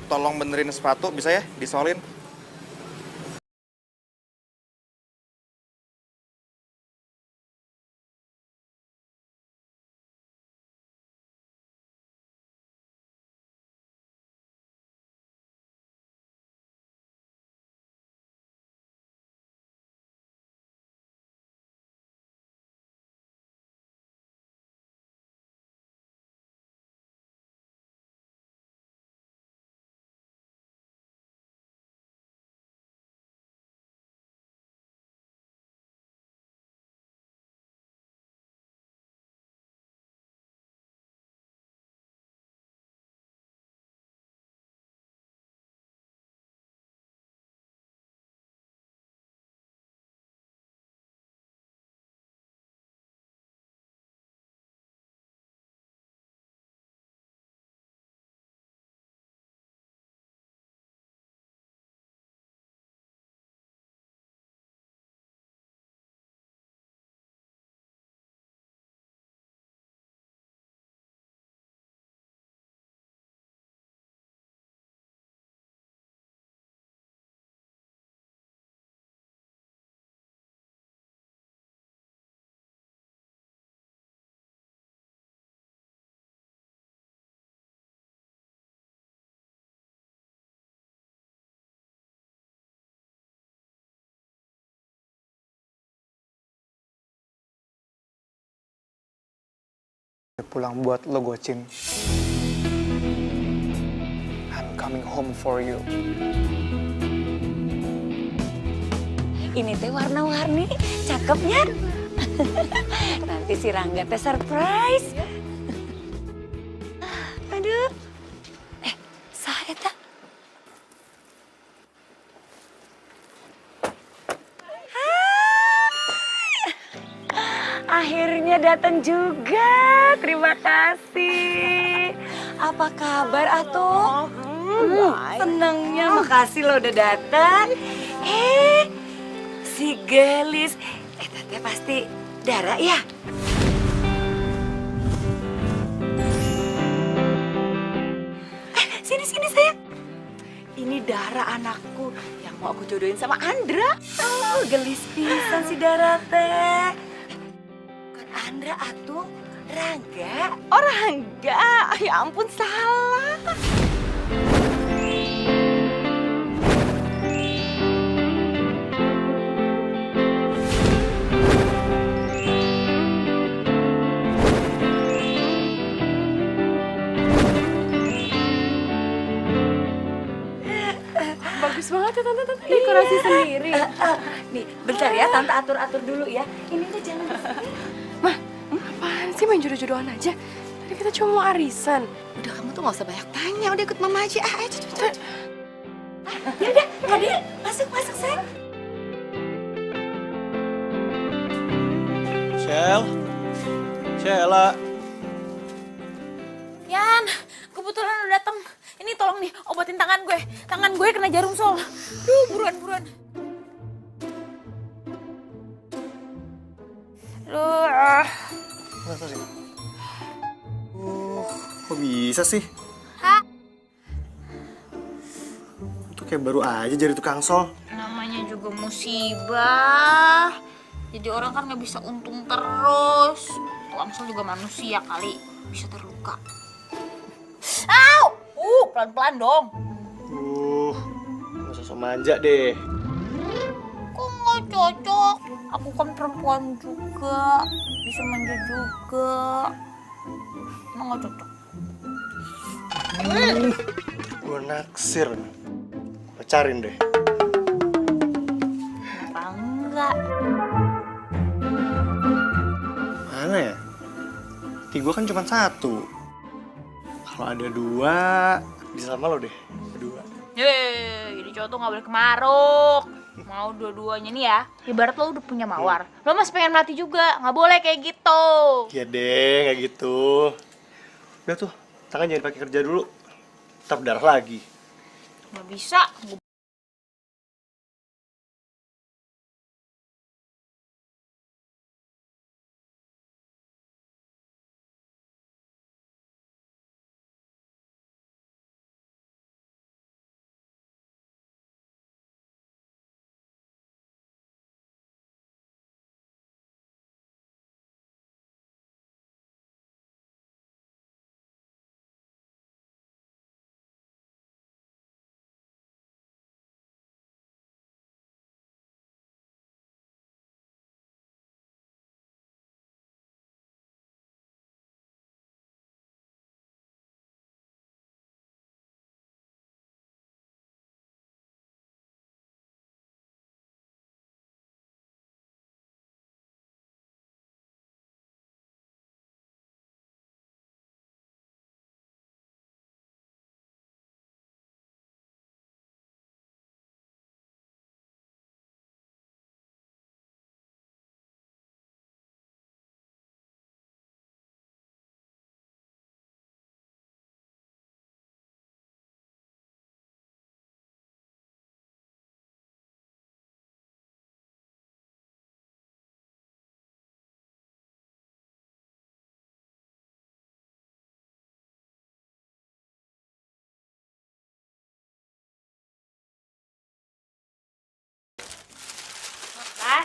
tolong benerin sepatu, bisa ya? Disolin. Pulang buat lo, Gocin. I'm coming home for you. Ini teh warna-warni, cakepnya. Nanti si Rangga teh surprise. Aduh. Saha eta? Akhirnya datang juga. Terima kasih. Apa kabar atuh? Senangnya, makasih lo udah datang. Si Gelis. Teh pasti Dara ya? Sini sayang. Ini Dara anakku yang mau aku jodohin sama Andra. Oh, gelis pisan si Dara teh. Bukan Andra atuh, Rangga. Oh Rangga, ya ampun salah. Bagus banget ya tante dekorasi sendiri. Nih, bentar ya, tante atur-atur dulu ya. Ini tuh jangan di sini. Mah, apaan sih main jodoh-jodohan aja? Tadi kita cuma mau arisan. Udah kamu tuh gak usah banyak tanya, udah ikut mama aja. Ayo cepet. Ya udah, Nadia, masuk sayang. Sheila. Yan, kebetulan udah datang. Ini tolong nih, obatin tangan gue. Tangan gue kena jarum sol. Duh, buruan. Duh. Kenapa sih? Kok bisa sih? Hah? Itu kayak baru aja jadi tukang sol. Namanya juga musibah. Jadi orang kan nggak bisa untung terus. Tukang sol juga manusia kali, bisa terluka. Au! Pelan-pelan dong. Gak usah so manja deh. Kok nggak cocok? Aku kan perempuan juga, bisa manja juga. Emang nggak cocok? Gue naksir. Pacarin deh. Kenapa enggak? Mana ya? Hati gue kan cuma satu. Kalau ada dua, bisa sama lo deh. Berdua. Jadi cowok tuh gak boleh kemaruk. Mau dua-duanya nih ya. Ibarat lo udah punya mawar. Lo masih pengen melatih juga. Gak boleh kayak gitu. Iya deh, kayak gitu. Udah tuh, tangan jangan pakai kerja dulu. Ntar berdarah lagi. Gak bisa.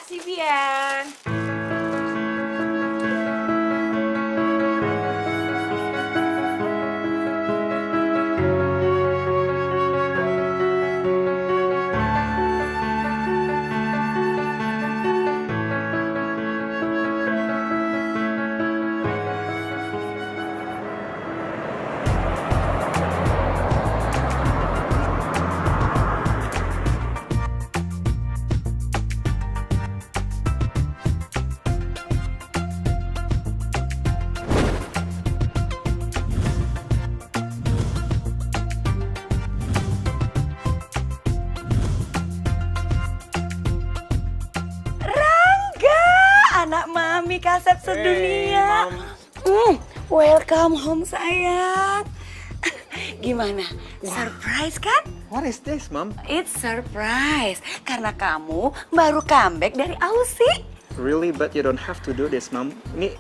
Makasih, Bian. Anak mami kasep sedunia. Welcome home sayang. Gimana? Surprise kan? What is this, Mom? It's surprise. Karena kamu baru comeback dari Aussie. Really, but you don't have to do this, Mom. Ini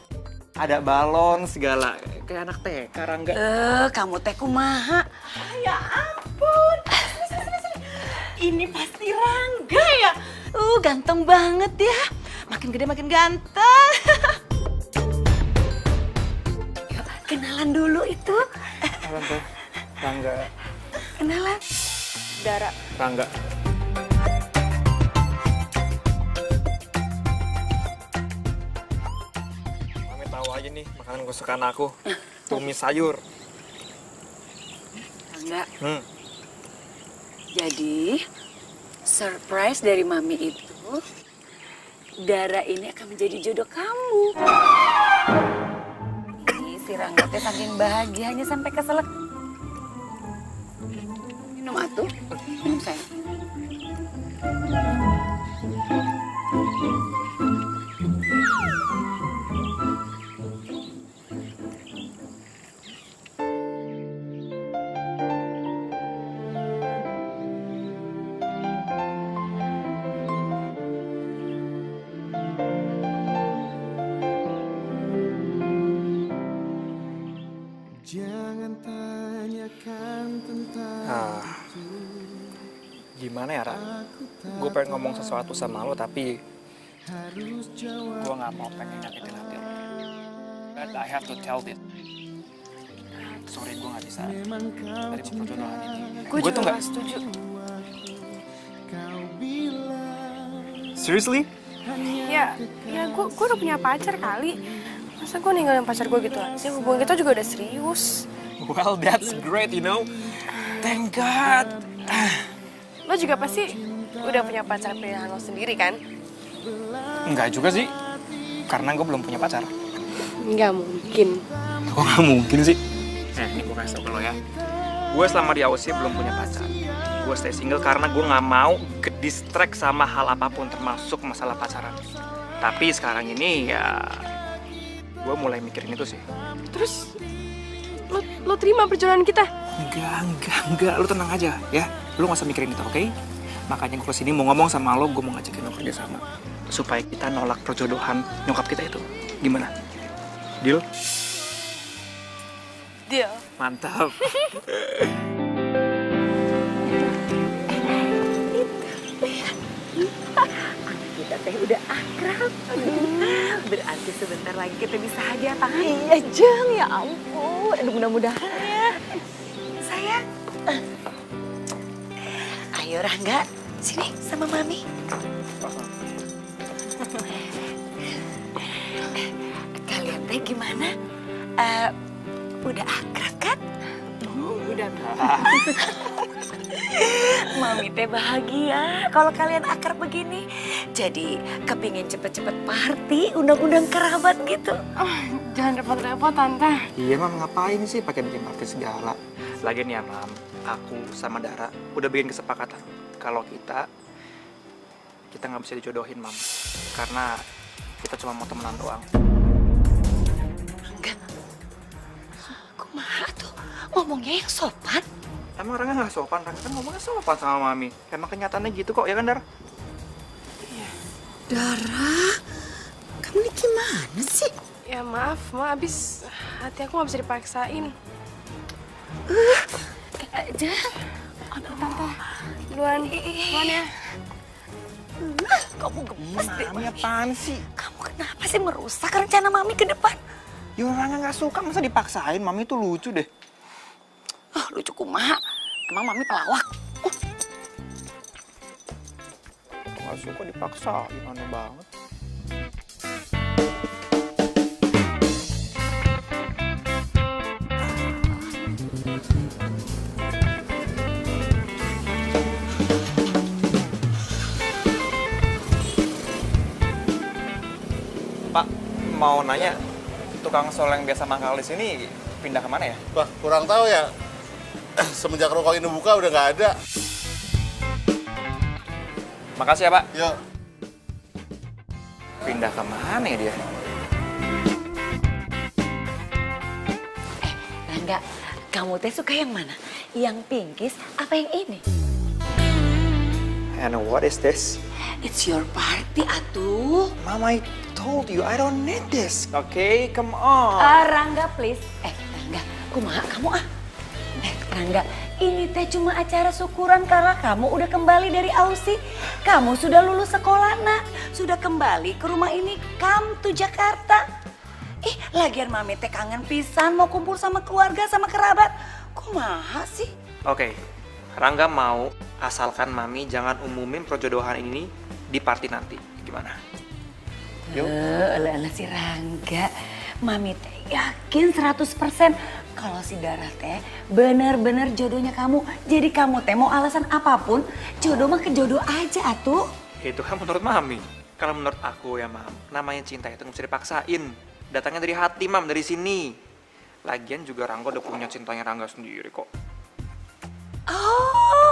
ada balon segala. Kayak anak TK, Rangga. Kamu teh kumaha? Ya ampun. Ini pasti Rangga ya. Ganteng banget ya. Makin gede makin ganteng. Yuk, kenalan dulu itu. Kenalan tuh. Rangga. Kenalan. Dara. Rangga. Mami tahu aja nih makanan kesukaan aku. Tumis sayur. Rangga. Jadi, surprise dari mami itu, Dara ini akan menjadi jodoh kamu. Ini si Rangga teh saking bahagianya sampai keselak. Minum atuh. Minum sayang. Gimana ya, Ra? Gue pengen ngomong sesuatu sama lo, tapi gue gak mau pengen nyakitin hati lo. But I have to tell this. Sorry, gue gak bisa dari perjodohan ini. Gue juga gak setuju. Seriously? Ya gue udah punya pacar kali. Masa gue ninggalin pacar gue gitu aja? Hubungan kita juga udah serius. Well, that's great, you know. Thank God. Lo juga pasti udah punya pacar pilihan lo sendiri kan? Enggak juga sih, karena gue belum punya pacar. Nggak mungkin. Kok nggak mungkin sih? Ini gue kasih tau ke lo ya. Gue selama di Aussie belum punya pacar. Gue stay single karena gue nggak mau ke-distract sama hal apapun, termasuk masalah pacaran. Tapi sekarang ini ya, gue mulai mikirin itu sih. Terus, lo terima perjalanan kita? Enggak. Lo tenang aja ya. Lo gak usah mikirin itu, oke? Makanya gue kesini mau ngomong sama lo, gue mau ngajakin lo kerja sama. Supaya kita nolak perjodohan nyokap kita itu. Gimana? Deal? Deal. Mantap. Kita teh udah akrab. Berarti sebentar lagi kita bisa hadiah tangan. Iya, Jeng. Ya ampun. Aduh, mudah-mudahan ya. Sayang. Ayo, Rangga. Sini sama Mami. Kalian teh gimana? Udah akrab kan? Udah. Mami teh bahagia kalau kalian akrab begini. Jadi kepingin cepet-cepet party, undang-undang kerabat gitu. Oh, jangan repot-repot, Tante. Iya, Mam, ngapain sih pakai bikin party segala? Lagian ya, Mam, aku sama Dara udah bikin kesepakatan kalau kita nggak bisa dijodohin, Mam. Karena kita cuma mau temenan doang. Enggak. Kumaha tuh? Ngomongnya yang sopan. Emang orangnya nggak sopan? Rangga kan ngomongnya sopan sama Mami. Emang kenyataannya gitu kok, ya kan, Dar? Dara, kamu ini gimana sih? Ya maaf, abis hati aku nggak bisa dipaksain. Aja. Tante, duluan ya. Kamu gemes deh. Mami apaan sih? Kamu kenapa sih merusak rencana Mami ke depan? Ya orang nggak suka, masa dipaksain? Mami tuh lucu deh. Ah, lucu kumaha. Emang Mami pelawak? Nggak suka dipaksain, aneh banget. Pak, mau nanya, tukang sol yang biasa mangkal di sini pindah kemana ya? Wah, kurang tahu ya. Semenjak rokok ini buka udah nggak ada. Makasih ya Pak. Yuk. Pindah kemana ya dia? Rangga, kamu teh suka yang mana? Yang pinkies apa yang ini? And what is this? It's your party, atuh. Mama, I told you I don't need this. Okay, come on. Rangga, please. Rangga, kumaha kamu ah? Rangga, ini teh cuma acara syukuran karena kamu udah kembali dari Aussie. Kamu sudah lulus sekolah, nak. Sudah kembali ke rumah ini, come to Jakarta. Lagian Mami teh kangen pisan mau kumpul sama keluarga, sama kerabat. Kumaha sih? Oke, Rangga mau asalkan Mami jangan umumin perjodohan ini di party nanti. Gimana? Yuk. Elah si Rangga. Mami teh yakin 100% kalau si Dara teh bener-bener jodohnya kamu. Jadi kamu teh mau alasan apapun, jodoh mah ke jodoh aja atuh. Itu kan menurut Mami. Kalau menurut aku ya Mam, namanya cinta itu nggak bisa dipaksain. Datangnya dari hati Mam, dari sini. Lagian juga Rangga udah punya cintanya Rangga sendiri kok. Oh,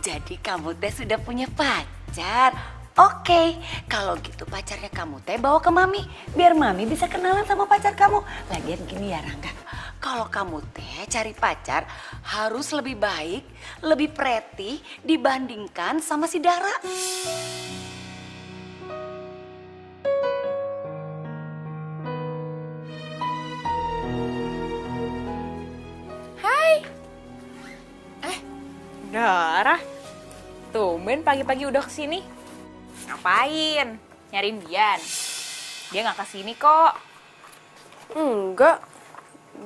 jadi kamu teh sudah punya pacar. Oke, kalau gitu pacarnya kamu teh bawa ke Mami. Biar Mami bisa kenalan sama pacar kamu. Lagian gini ya Rangga, kalau kamu teh cari pacar harus lebih baik, lebih pretty dibandingkan sama si Dara. Dara, tumben pagi-pagi udah kesini. Ngapain? Nyariin Dian. Dia nggak kesini kok. Enggak.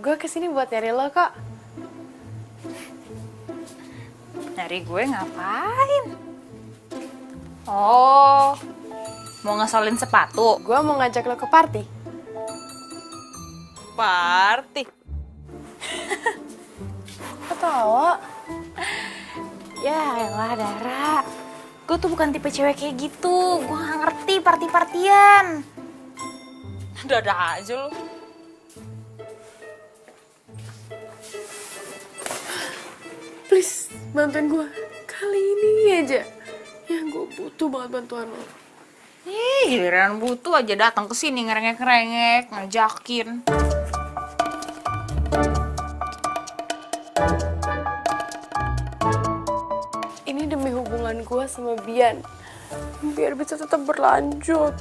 Gue kesini buat nyari lo kok. Nyari gue ngapain? Oh, mau ngesolin sepatu. Gue mau ngajak lo ke party. Party. Ketawa. Ya elah Dara, gue tuh bukan tipe cewek kayak gitu. Gue gak ngerti party-partian. Ada aja lu. Please, bantuin gue. Kali ini aja. Ya, gue butuh banget bantuan lo. Giliran butuh aja datang ke sini ngerengek-ngerengek, ngajakin. Ini demi hubungan gue sama Bian. Biar bisa tetap berlanjut.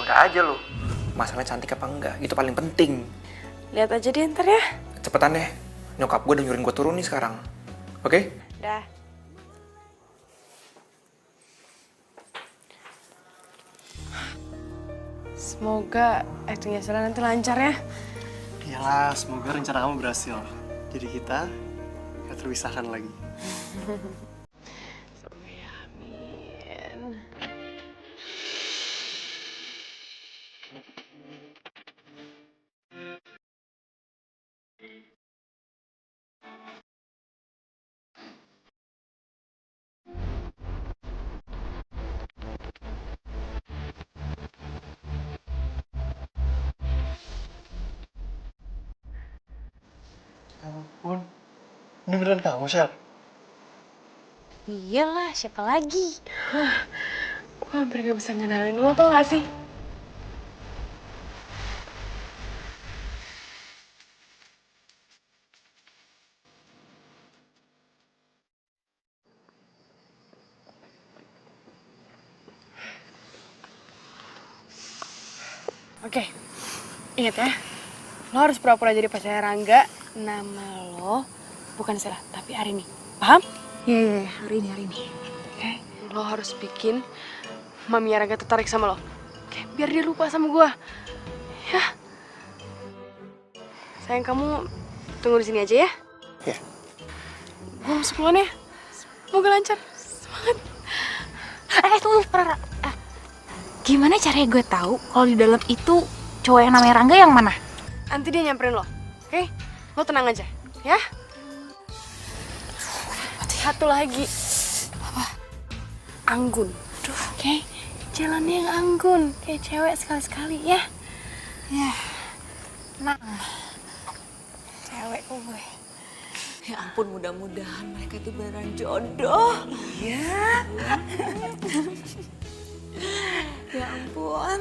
udah aja lo. Masalahnya cantik apa enggak, itu paling penting. Lihat aja deh ntar ya. Cepetan deh, nyokap gue udah nyuruhin gue turun nih sekarang. Oke? Dah. Semoga actingnya Sela nanti lancar ya. Iyalah, semoga rencana kamu berhasil. Jadi kita gak terpisahkan lagi. Semoga ya, amin. Ya ampun, ini beneran kamu, Syar? Iyalah, siapa lagi? Gue hampir gak bisa ngenalin lo, tau gak sih? Oke, ingat ya. Lo harus pura-pura jadi pacarnya Rangga. Nama lo bukan Sela, tapi Arini. Paham? Iya, hari ini. Oke, lo harus bikin Mami Rangga tertarik sama lo. Oke, biar dia lupa sama gue. Ya. Sayang, kamu tunggu di sini aja ya. Iya. Gue masuk duluan ya. Semoga lancar. Semangat. Tunggu, Rara. Gimana caranya gue tahu kalau di dalam itu cowok yang namanya Rangga yang mana? Nanti dia nyamperin lo. Oke? Lo tenang aja. Ya? Satu lagi. Apa? Anggun. Oke? Jalannya yang anggun. Kayak cewek sekali-sekali ya. Ya, tenang. Cewek gue. Ya ampun, mudah-mudahan mereka itu beneran jodoh. Iya. Ya ampun.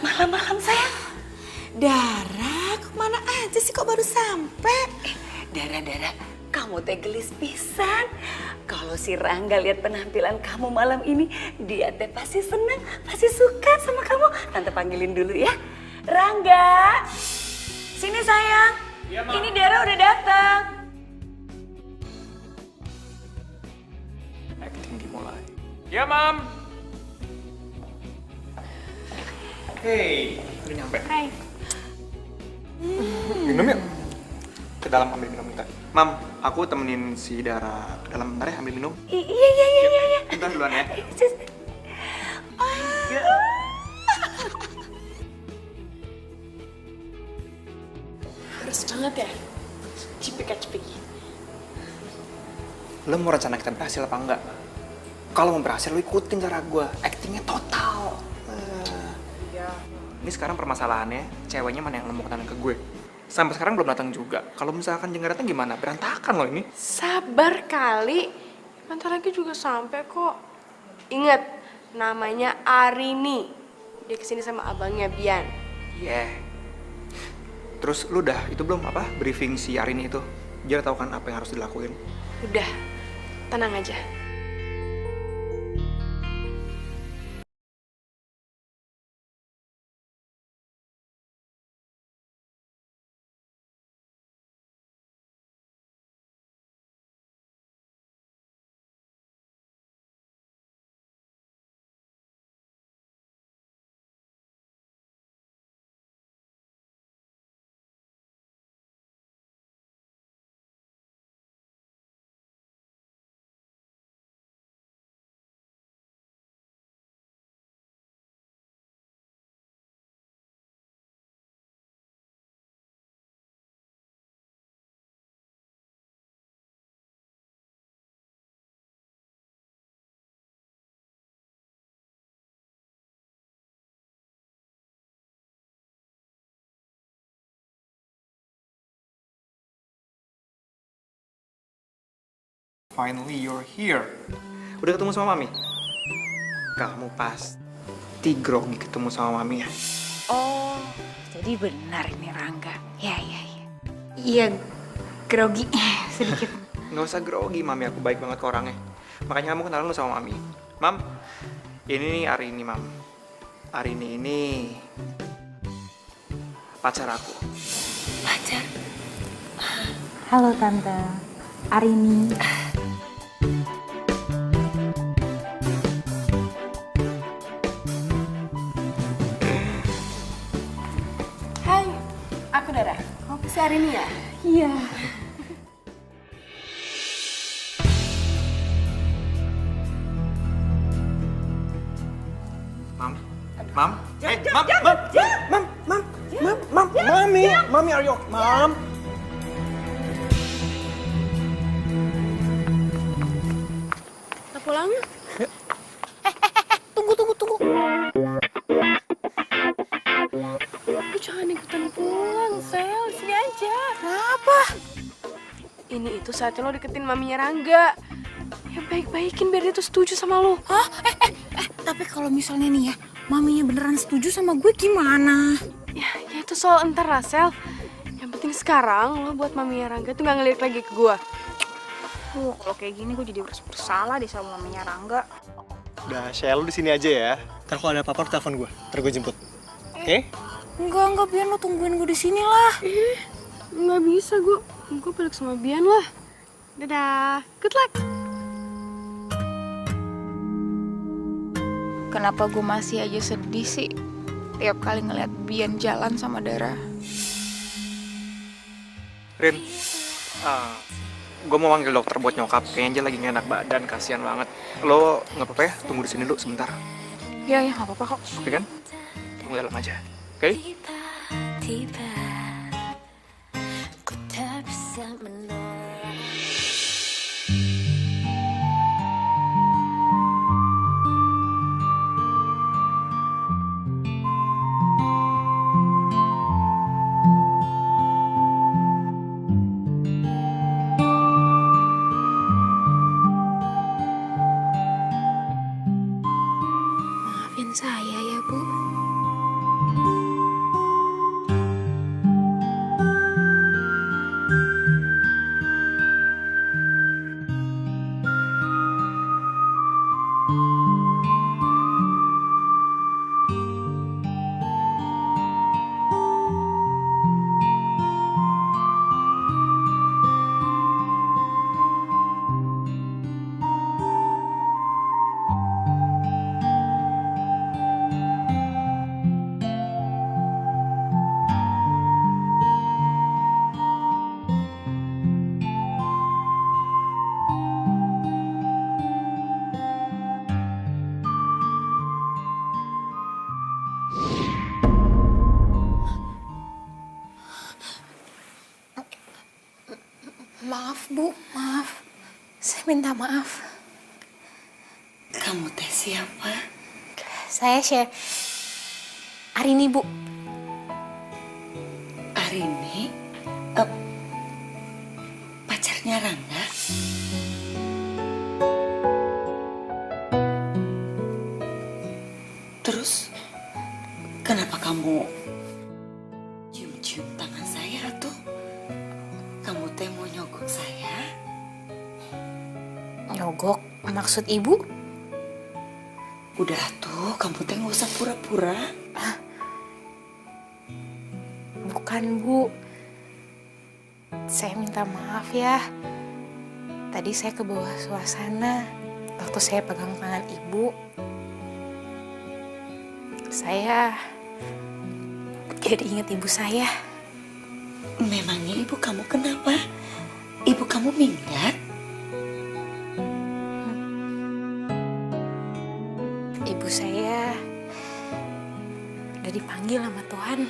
Malam-malam sayang. Dara, kemana aja sih kok baru sampai? Dara, kamu teh gelis pisan. Kalau si Rangga lihat penampilan kamu malam ini, dia teh pasti senang, pasti suka sama kamu. Tante panggilin dulu ya. Rangga, sini sayang. Ya, ini Dara udah datang. Acting dimulai. Ya, Mam. Hey, udah nyampe. Hai. Minum yuk. Ke dalam ambil minum bentar. Mam, aku temenin si Dara ke dalam bentar ya, ambil minum. Iya. Bentar duluan ya. Harus banget ya. Cipika-cipiki. Lo mau rencana kita berhasil apa enggak? Kalau mau berhasil, lo ikutin cara gue. Actingnya total. Ini sekarang permasalahannya, ceweknya mana yang mau kenalin ke gue. Sampai sekarang belum datang juga. Kalau misalkan dia nggak datang gimana? Berantakan loh ini. Sabar kali. Bentar lagi juga sampai kok. Ingat, namanya Arini. Dia kesini sama abangnya Bian. Yeah. Terus lu udah itu belum apa briefing si Arini itu? Biar tahu kan apa yang harus dilakuin. Udah, tenang aja. Finally you're here. Udah ketemu sama Mami? Kamu pasti grogi ketemu sama Mami ya? Oh, jadi benar ini Rangga. Ya. Iya, grogi sedikit. Nggak usah grogi, Mami aku baik banget ke orangnya. Makanya kamu kenalan lu sama Mami. Mam, ini nih Arini, Mam. Arini ini pacar aku. Pacar? Halo Tante, Arini. Hai, aku Dara. Kamu si Arini ya? Iya. Mam, Mami, are you okay? Mam. Kita pulang yuk. Tunggu. Lu jangan ikutan pulang, Sel. Sini aja. Kenapa? Ini itu saatnya lo deketin maminya Rangga. Ya baik-baikin biar dia tuh setuju sama lo. Hah? Tapi kalau misalnya nih ya, maminya beneran setuju sama gue gimana? Ya itu soal entar lah, Sel. Yang penting sekarang lo buat maminya Rangga tuh gak ngelirik lagi ke gue. Kalau kayak gini gue jadi bersalah deh sama maminya Rangga. Udah, Shell, lu di sini aja ya. Ntar kalau ada apa-apa lu telepon gue. Ntar gue jemput. Oke? Enggak, biar lo tungguin gue di sini lah. Nggak bisa, gue balik sama Bian lah. Dadah, good luck. Kenapa gue masih aja sedih sih tiap kali ngeliat Bian jalan sama Dara? Rin, gue mau panggil dokter buat nyokap. Kayaknya dia lagi gak enak badan, kasihan banget. Lo nggak apa-apa ya? Tunggu di sini dulu sebentar. Ya nggak apa-apa kok. Oke kan? Tunggu dalam aja. Oke? Tiba-tiba ku tak bisa menolak. Maafin saya ya, Bu. Maaf, Bu. Maaf. Saya minta maaf. Kamu teh siapa? Saya Arini, Bu. Arini? Pacarnya Rangga? Terus, kenapa kamu cium-cium tangan saya tuh? Kamu teh mau nyogok saya? Nyogok? Maksud Ibu? Udah tuh, kamu teh nggak usah pura-pura. Bukan, Bu. Saya minta maaf ya. Tadi saya ke bawah suasana waktu saya pegang tangan Ibu. Saya jadi ingat ibu saya. Memangnya ibu kamu kenapa? Ibu kamu minggat? Ibu saya udah dipanggil sama Tuhan.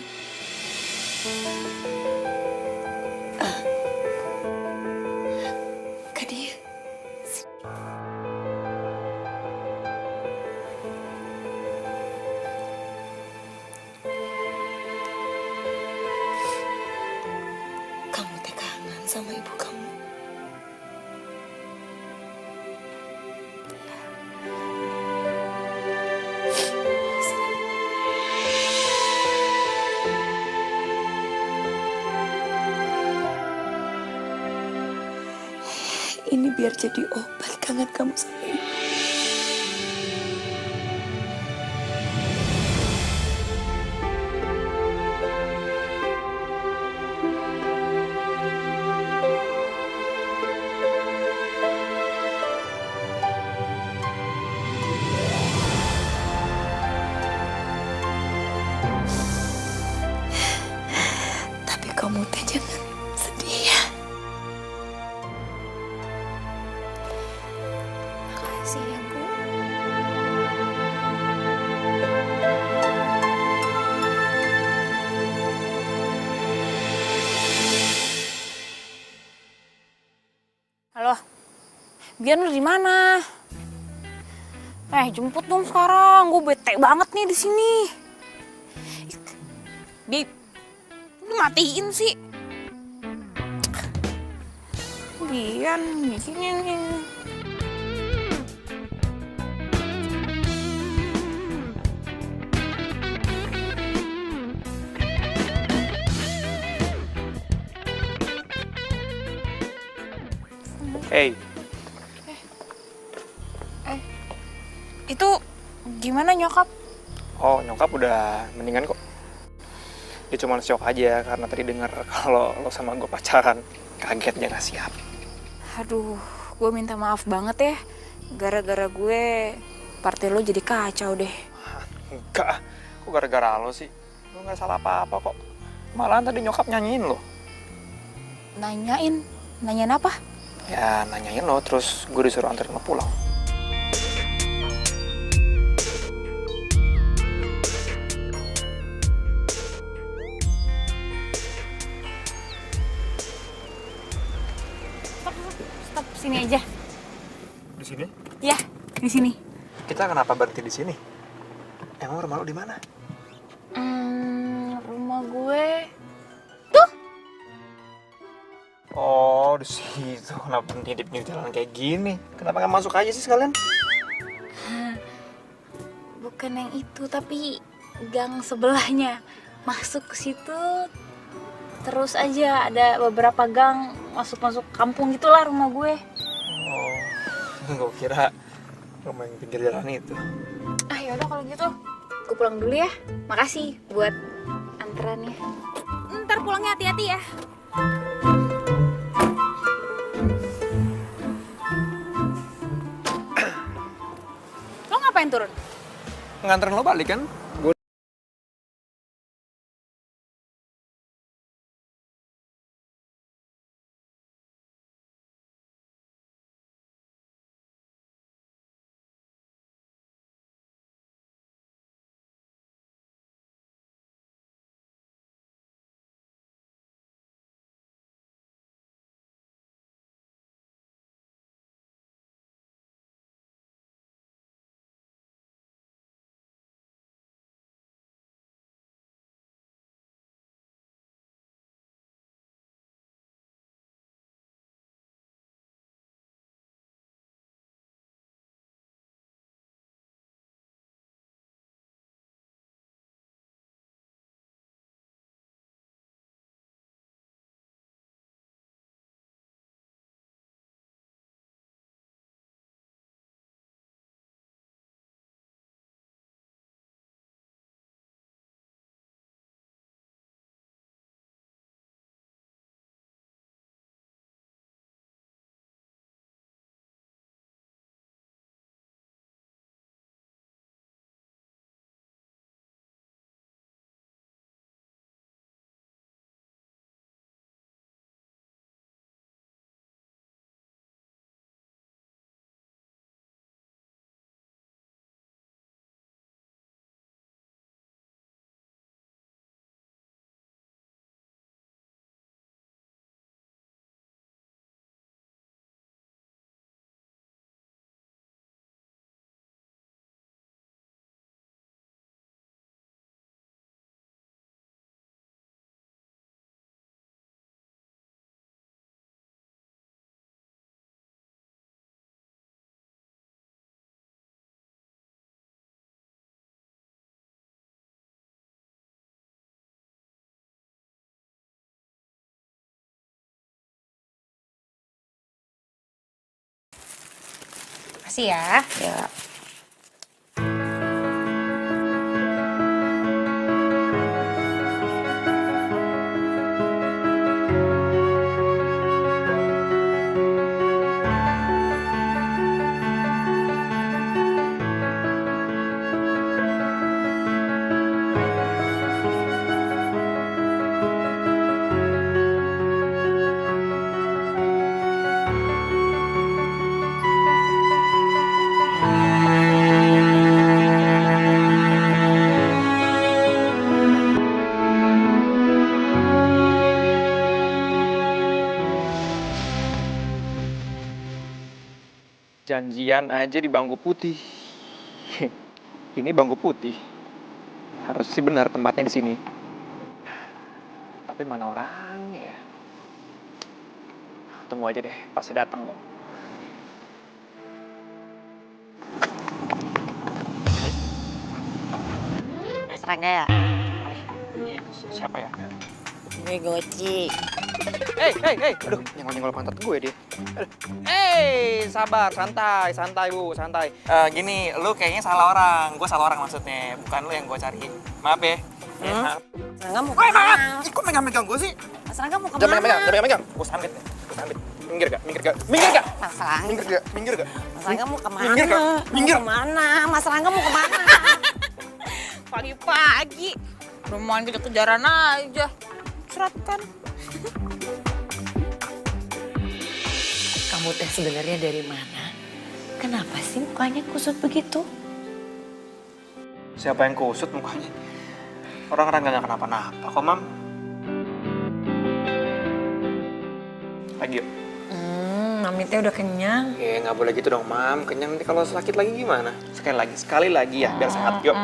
Ke dia. Kamu teh kangen sama ibu kamu. Ini biar jadi obat kangen kamu sama ibu. Makasih ya, Bu. Halo, Bian lu di mana? Jemput dong sekarang. Gue bete banget nih di sini. Bib, lu matiin sih. Bian, gini nih. Hey, Itu gimana nyokap? oh nyokap udah mendingan kok. Dia cuma shock aja karena tadi dengar kalau lo sama gue pacaran. Kaget dia nggak siap. Aduh, gue minta maaf banget ya. Gara-gara gue, partai lo jadi kacau deh. Enggak, kok gara-gara lo sih? Lo nggak salah apa-apa kok. Malahan tadi nyokap nyanyiin lo. Nanyain? Nanyain apa? Ya nanyain lo, terus gue disuruh anterin lo pulang. Stop, sini aja. Di sini? Ya, di sini. Kita kenapa berhenti di sini? Emang rumah lo di mana? Rumah gue. Oh, di situ. Kenapa berhenti di pinggir jalan kayak gini? Kenapa nggak masuk aja sih sekalian? Bukan yang itu, tapi gang sebelahnya. Masuk ke situ, terus aja ada beberapa gang masuk-masuk kampung gitulah rumah gue. Oh, gue kira rumah yang pinggir jalan itu. Yaudah kalau gitu, gue pulang dulu ya. Makasih buat anterannya. Ntar pulangnya hati-hati ya. Lo ngapain turun? Nganterin lo balik kan? Gue Makasih ya. ya. Janjian aja di bangku putih. Ini bangku putih. Harus sih benar tempatnya di sini. Tapi mana orangnya ya? Tunggu aja deh, pasti datang kok. Mas Rangga ya? Siapa ya? Gue Goci. Hei, aduh, nyenggol-nyenggol pantat gue dia. Aduh. Sabar, santai Bu, santai. Gini, lu kayaknya salah orang, gue salah orang maksudnya, bukan lu yang gue cari. Maaf ya. Maaf. Mas Rangga mau kemana? Kok megang-megang gue sih? Mas Rangga mau Jangan kemana? megang. Gue sambit nih, Minggir gak? Mas Rangga. Minggir gak? Mas Rangga mau kemana? Minggir gak? Minggir. Mau kemana? Mas Rangga mau kemana? Pagi-pagi. Udah main kejar-kejaran aja. Surat kan. Kamu teh sebenarnya dari mana? Kenapa sih mukanya kusut begitu? Siapa yang kusut mukanya? Orang Rangga gak kenapa-napa kok, Mam. Lagi yuk. Mami teh udah kenyang. Nggak boleh gitu dong, Mam. Kenyang nanti kalau sakit lagi gimana? Sekali lagi ya, biar sehat. Yuk.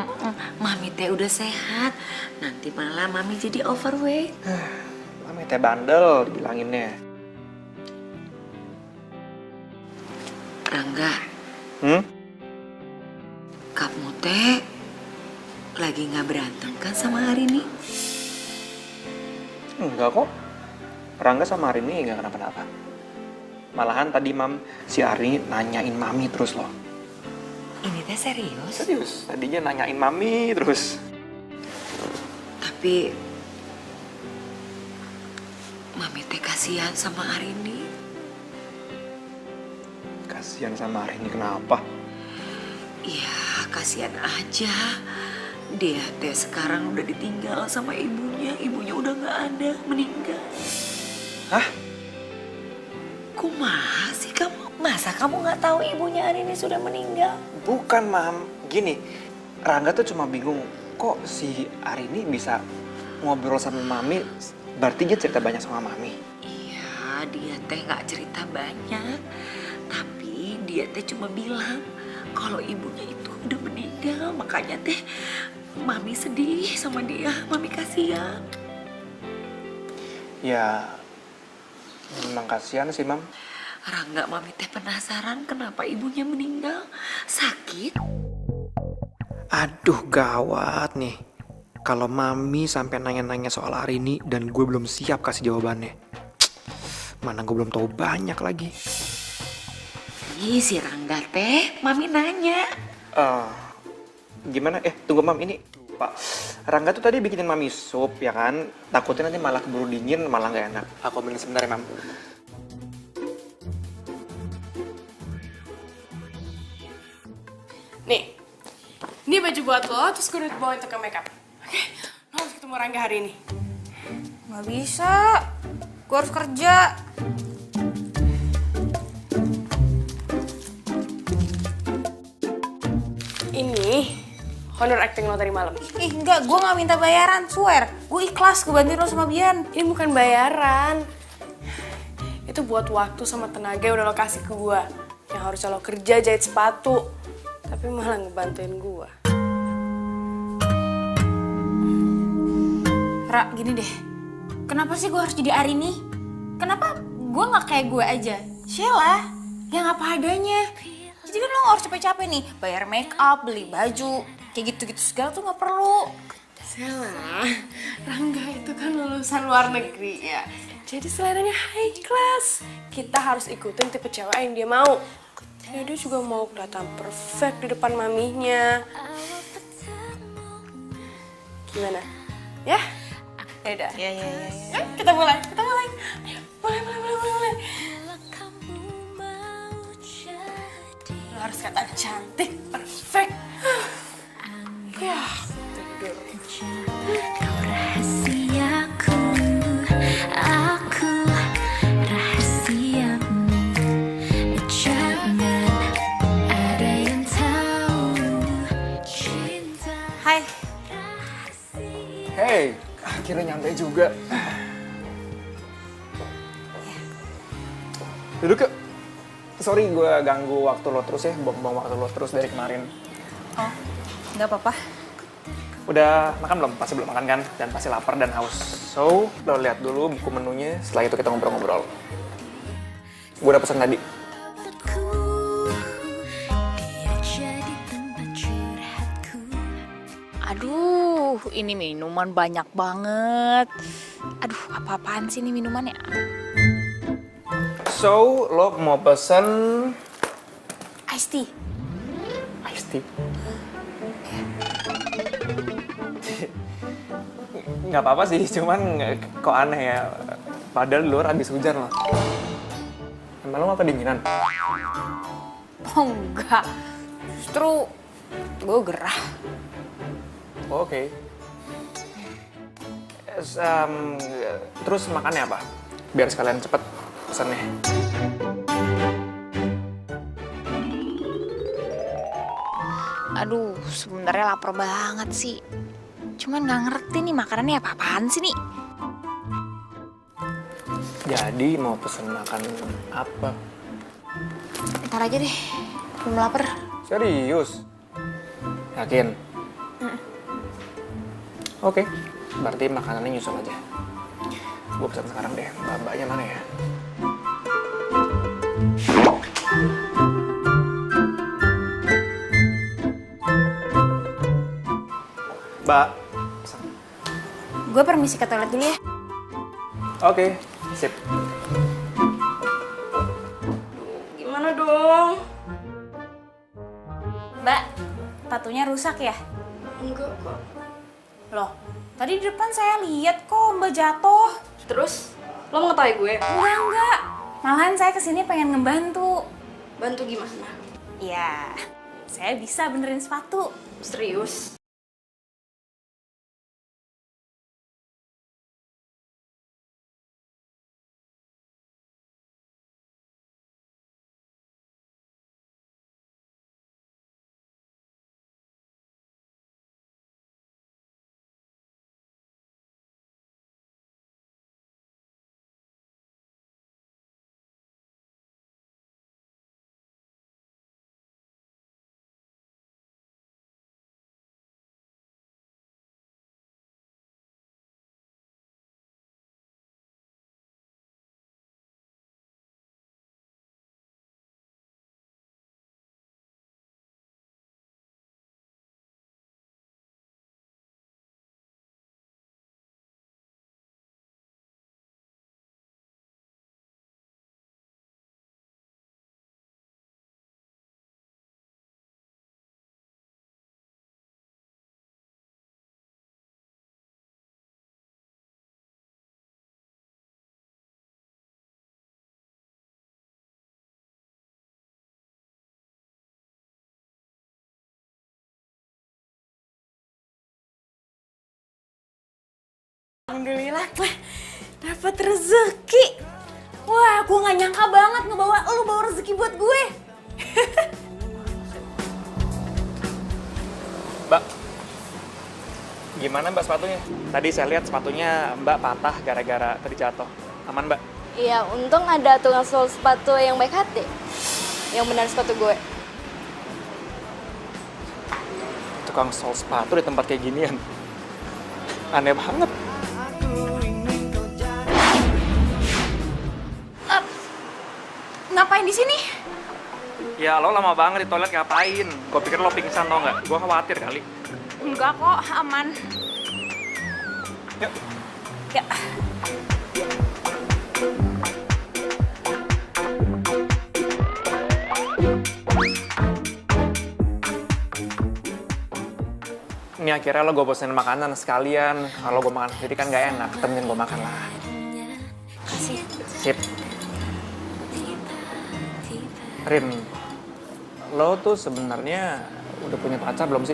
Mami teh udah sehat. Nanti malah Mami jadi overweight. Mami teh bandel, dibilanginnya. Rangga, kamu teh lagi nggak berantem kan sama Arini? Enggak kok. Rangga sama Arini nggak kenapa-napa. Malahan tadi si Arini nanyain Mami terus loh. Ini teh serius? Serius, tadinya nanyain Mami terus. Tapi Mami teh kasihan sama Arini. Kasihan sama Arini kenapa? Ya kasihan aja. Dia teh sekarang udah ditinggal sama ibunya. Ibunya udah nggak ada, meninggal. Hah? Kumaha sih kamu? Masa kamu nggak tahu ibunya Arini sudah meninggal? Bukan, Mam. Gini, Rangga tuh cuma bingung. Kok si Arini bisa ngobrol sama Mami, berarti dia cerita banyak sama Mami. Iya, dia teh nggak cerita banyak. Tapi dia teh cuma bilang kalau ibunya itu udah meninggal. Makanya teh Mami sedih sama dia. Mami kasihan. Ya, memang kasihan sih, Mam. Rangga, Mami teh penasaran kenapa ibunya meninggal. Sakit? Aduh, gawat nih. Kalau Mami sampai nanya-nanya soal Arini dan gue belum siap kasih jawabannya. Mana gue belum tahu banyak lagi. Ih, si Rangga teh, Mami nanya. Gimana? Tunggu, Mam, ini Pak. Rangga tuh tadi bikinin Mami sup, ya kan? Takutnya nanti malah keburu dingin, malah nggak enak. Aku ambilin sebentar ya, Mam. Nih, ini baju buat lo, terus gue udah bawa itu ke makeup. Oke, lo harus ketemu Rangga hari ini. Nggak bisa. Gue harus kerja. Ini honor acting lo tadi malam. Ih, enggak. Gue nggak minta bayaran, swear. Gue ikhlas kebantuin lo sama Bian. Ini bukan bayaran. Itu buat waktu sama tenaga yang udah lo kasih ke gue. Yang harusnya lo kerja jahit sepatu. Tapi malah ngebantuin gue. Ra, gini deh. Kenapa sih gue harus jadi Arini? Kenapa gue nggak kayak gue aja? Sheila, yang apa adanya. Jadi kan lo nggak harus capek-capek nih. Bayar make up, beli baju. Kayak gitu-gitu segala tuh nggak perlu. Sela, Rangga itu kan lulusan luar negeri ya. Jadi seleranya high class. Kita harus ikutin tipe cewek yang dia mau. Ya, dia juga mau kelihatan perfect di depan maminya. Gimana? Ya? Yaudah. Ya. Kita mulai. Ayo, mulai. Lo harus kata cantik, perfect. Ya, tidur. Kau rahasiaku, aku rahasiamu. Jangan ada yang tahu cinta. Hai. Hey, akhirnya nyampe juga. Duduk yuk. Sorry gue ganggu waktu lo terus ya, buang-buang waktu lo terus dari kemarin. Oh, nggak apa-apa. Udah makan belum? Pasti belum makan kan? Dan pasti lapar dan haus. So, lo lihat dulu buku menunya, setelah itu kita ngobrol-ngobrol. Gue udah pesan tadi. Biar jadi tempat curhatku. Aduh, ini minuman banyak banget. Aduh, apa-apaan sih ini minumannya? So, lo mau pesen Iced tea. iced tea? Nggak apa-apa sih, cuman kok aneh ya. Padahal di luar habis hujan loh. Emang lo nggak kedinginan? Oh enggak, justru gue gerah. Oke. Terus makannya apa? Biar sekalian cepet pesannya. Aduh, sebenarnya lapar banget sih. Cuman nggak ngerti nih makanannya apa-apaan sih nih. Jadi mau pesen makan apa? Ntar aja deh, belum lapar. Serius? Yakin? Oke, berarti makanannya nyusul aja. Gue pesan sekarang deh, mbak-mbaknya mana ya? Mbak, pesan. Gue permisi ke toilet dulu ya. Oke, sip. Gimana dong? Mbak, sepatunya rusak ya? Enggak kok. Loh, tadi di depan saya lihat kok Mbak jatuh. Terus, lo mengetahui gue? Enggak. Malahan saya kesini pengen ngebantu. Bantu gimana? Ya, saya bisa benerin sepatu. Serius? Alhamdulillah gue dapat rezeki. Wah, gue nggak nyangka banget ngebawa lu bawa rezeki buat gue. Mbak, gimana Mbak sepatunya? Tadi saya lihat sepatunya Mbak patah gara-gara tadi jatuh. Aman Mbak? Iya, untung ada tukang sol sepatu yang baik hati. Yang benar sepatu gue. Tukang sol sepatu di tempat kayak ginian. Aneh banget. Ngapain di sini? Ya lo lama banget di toilet ngapain? Gue pikir lo pingsan tau nggak? Gue khawatir kali. Enggak kok, aman. Yuk. Ya. Ini akhirnya lo gue pesenin makanan sekalian. Kalau gue makan sendiri kan gak enak. Temenin gue makan lah. Kasih. Sip. Rin, lo tuh sebenarnya udah punya pacar belum sih?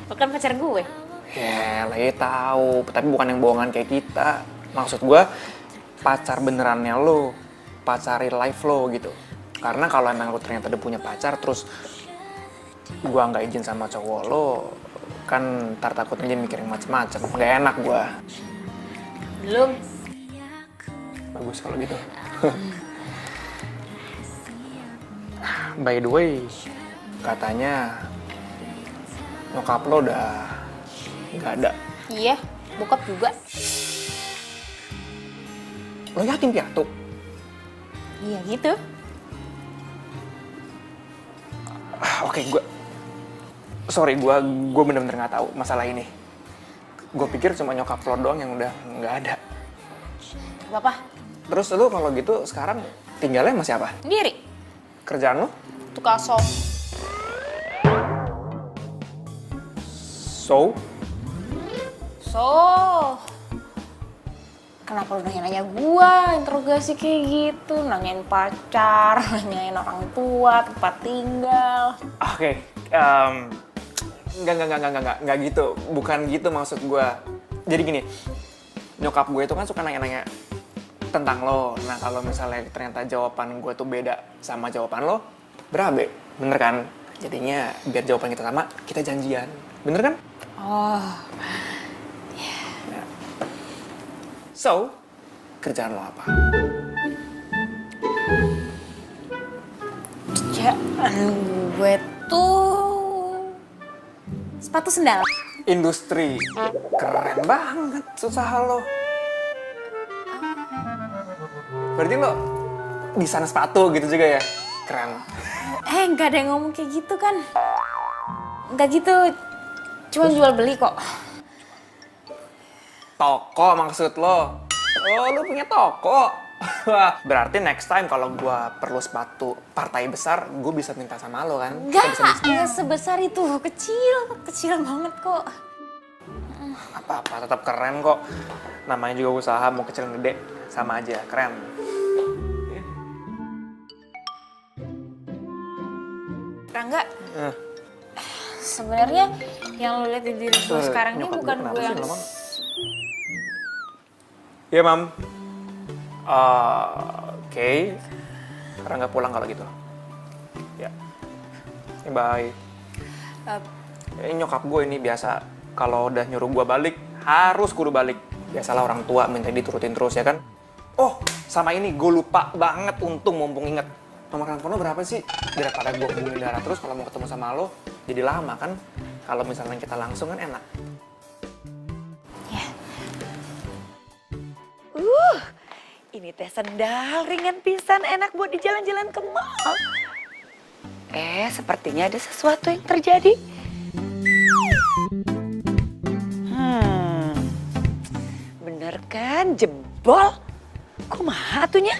Lo kan pacar gue. Ya, lagi tahu, tapi bukan yang bohongan kayak kita. Maksud gue, pacar benerannya lo, pacar real life lo gitu. Karena kalau emang lo ternyata udah punya pacar, terus gue nggak izin sama cowok lo, kan ntar takutnya dia mikir yang macem-macem. Nggak enak gue. Belum. Bagus kalau gitu. By the way, katanya nyokap lo udah nggak ada. Iya, bokap juga. Lo yatim piatu? Iya gitu. Oke, sorry, gue bener-bener nggak tahu masalah ini. Gue pikir cuma nyokap lo doang yang udah nggak ada. Apa? Terus lo kalau gitu sekarang tinggalnya masih apa? Sendiri. Kerjaan lo? Tukang som. So? Kenapa lu nanya-nanya gua, interogasi kayak gitu, nanyain pacar, nanyain orang tua, tempat tinggal. Oke, enggak gitu. Bukan gitu maksud gua. Jadi gini, nyokap gue itu kan suka nanya-nanya tentang lo. Nah, kalau misalnya ternyata jawaban gue tuh beda sama jawaban lo, berabe. Bener kan? Jadinya biar jawaban kita sama, kita janjian. Bener kan? Oh. So, kerjaan lo apa? Kerjaan gue tuh sepatu sendal. Industri. Keren banget usaha lo. Berarti lo desain sepatu gitu juga ya? Keren. Nggak ada yang ngomong kayak gitu kan. Nggak gitu, cuma jual beli kok. Toko maksud lo? Oh, lo punya toko? Wah, berarti next time kalau gue perlu sepatu partai besar, gue bisa minta sama lo kan? Nggak sebesar itu, kecil banget kok. Apa-apa, tetap keren kok. Namanya juga usaha, mau kecil gede, sama aja, keren. Rangga, sebenarnya yang lo lihat di diri gue sekarang ini bukan gue yang... Iya, Mam. Oke. Rangga pulang kalau gitu. Ya. Bye. Ini nyokap gue ini biasa. Kalau udah nyuruh gue balik, harus kudu balik. Biasalah orang tua minta diturutin terus ya kan. Oh, sama ini gue lupa banget, untung mumpung inget. Nomor handphone lo berapa sih? Daripada gue hubungin Dara terus kalau mau ketemu sama lo, jadi lama kan. Kalau misalnya kita langsung kan enak. Ini teh sendal ringan pisan, enak buat di jalan-jalan ke mall. Sepertinya ada sesuatu yang terjadi. Bener kan, jebol? Kumaha atunya?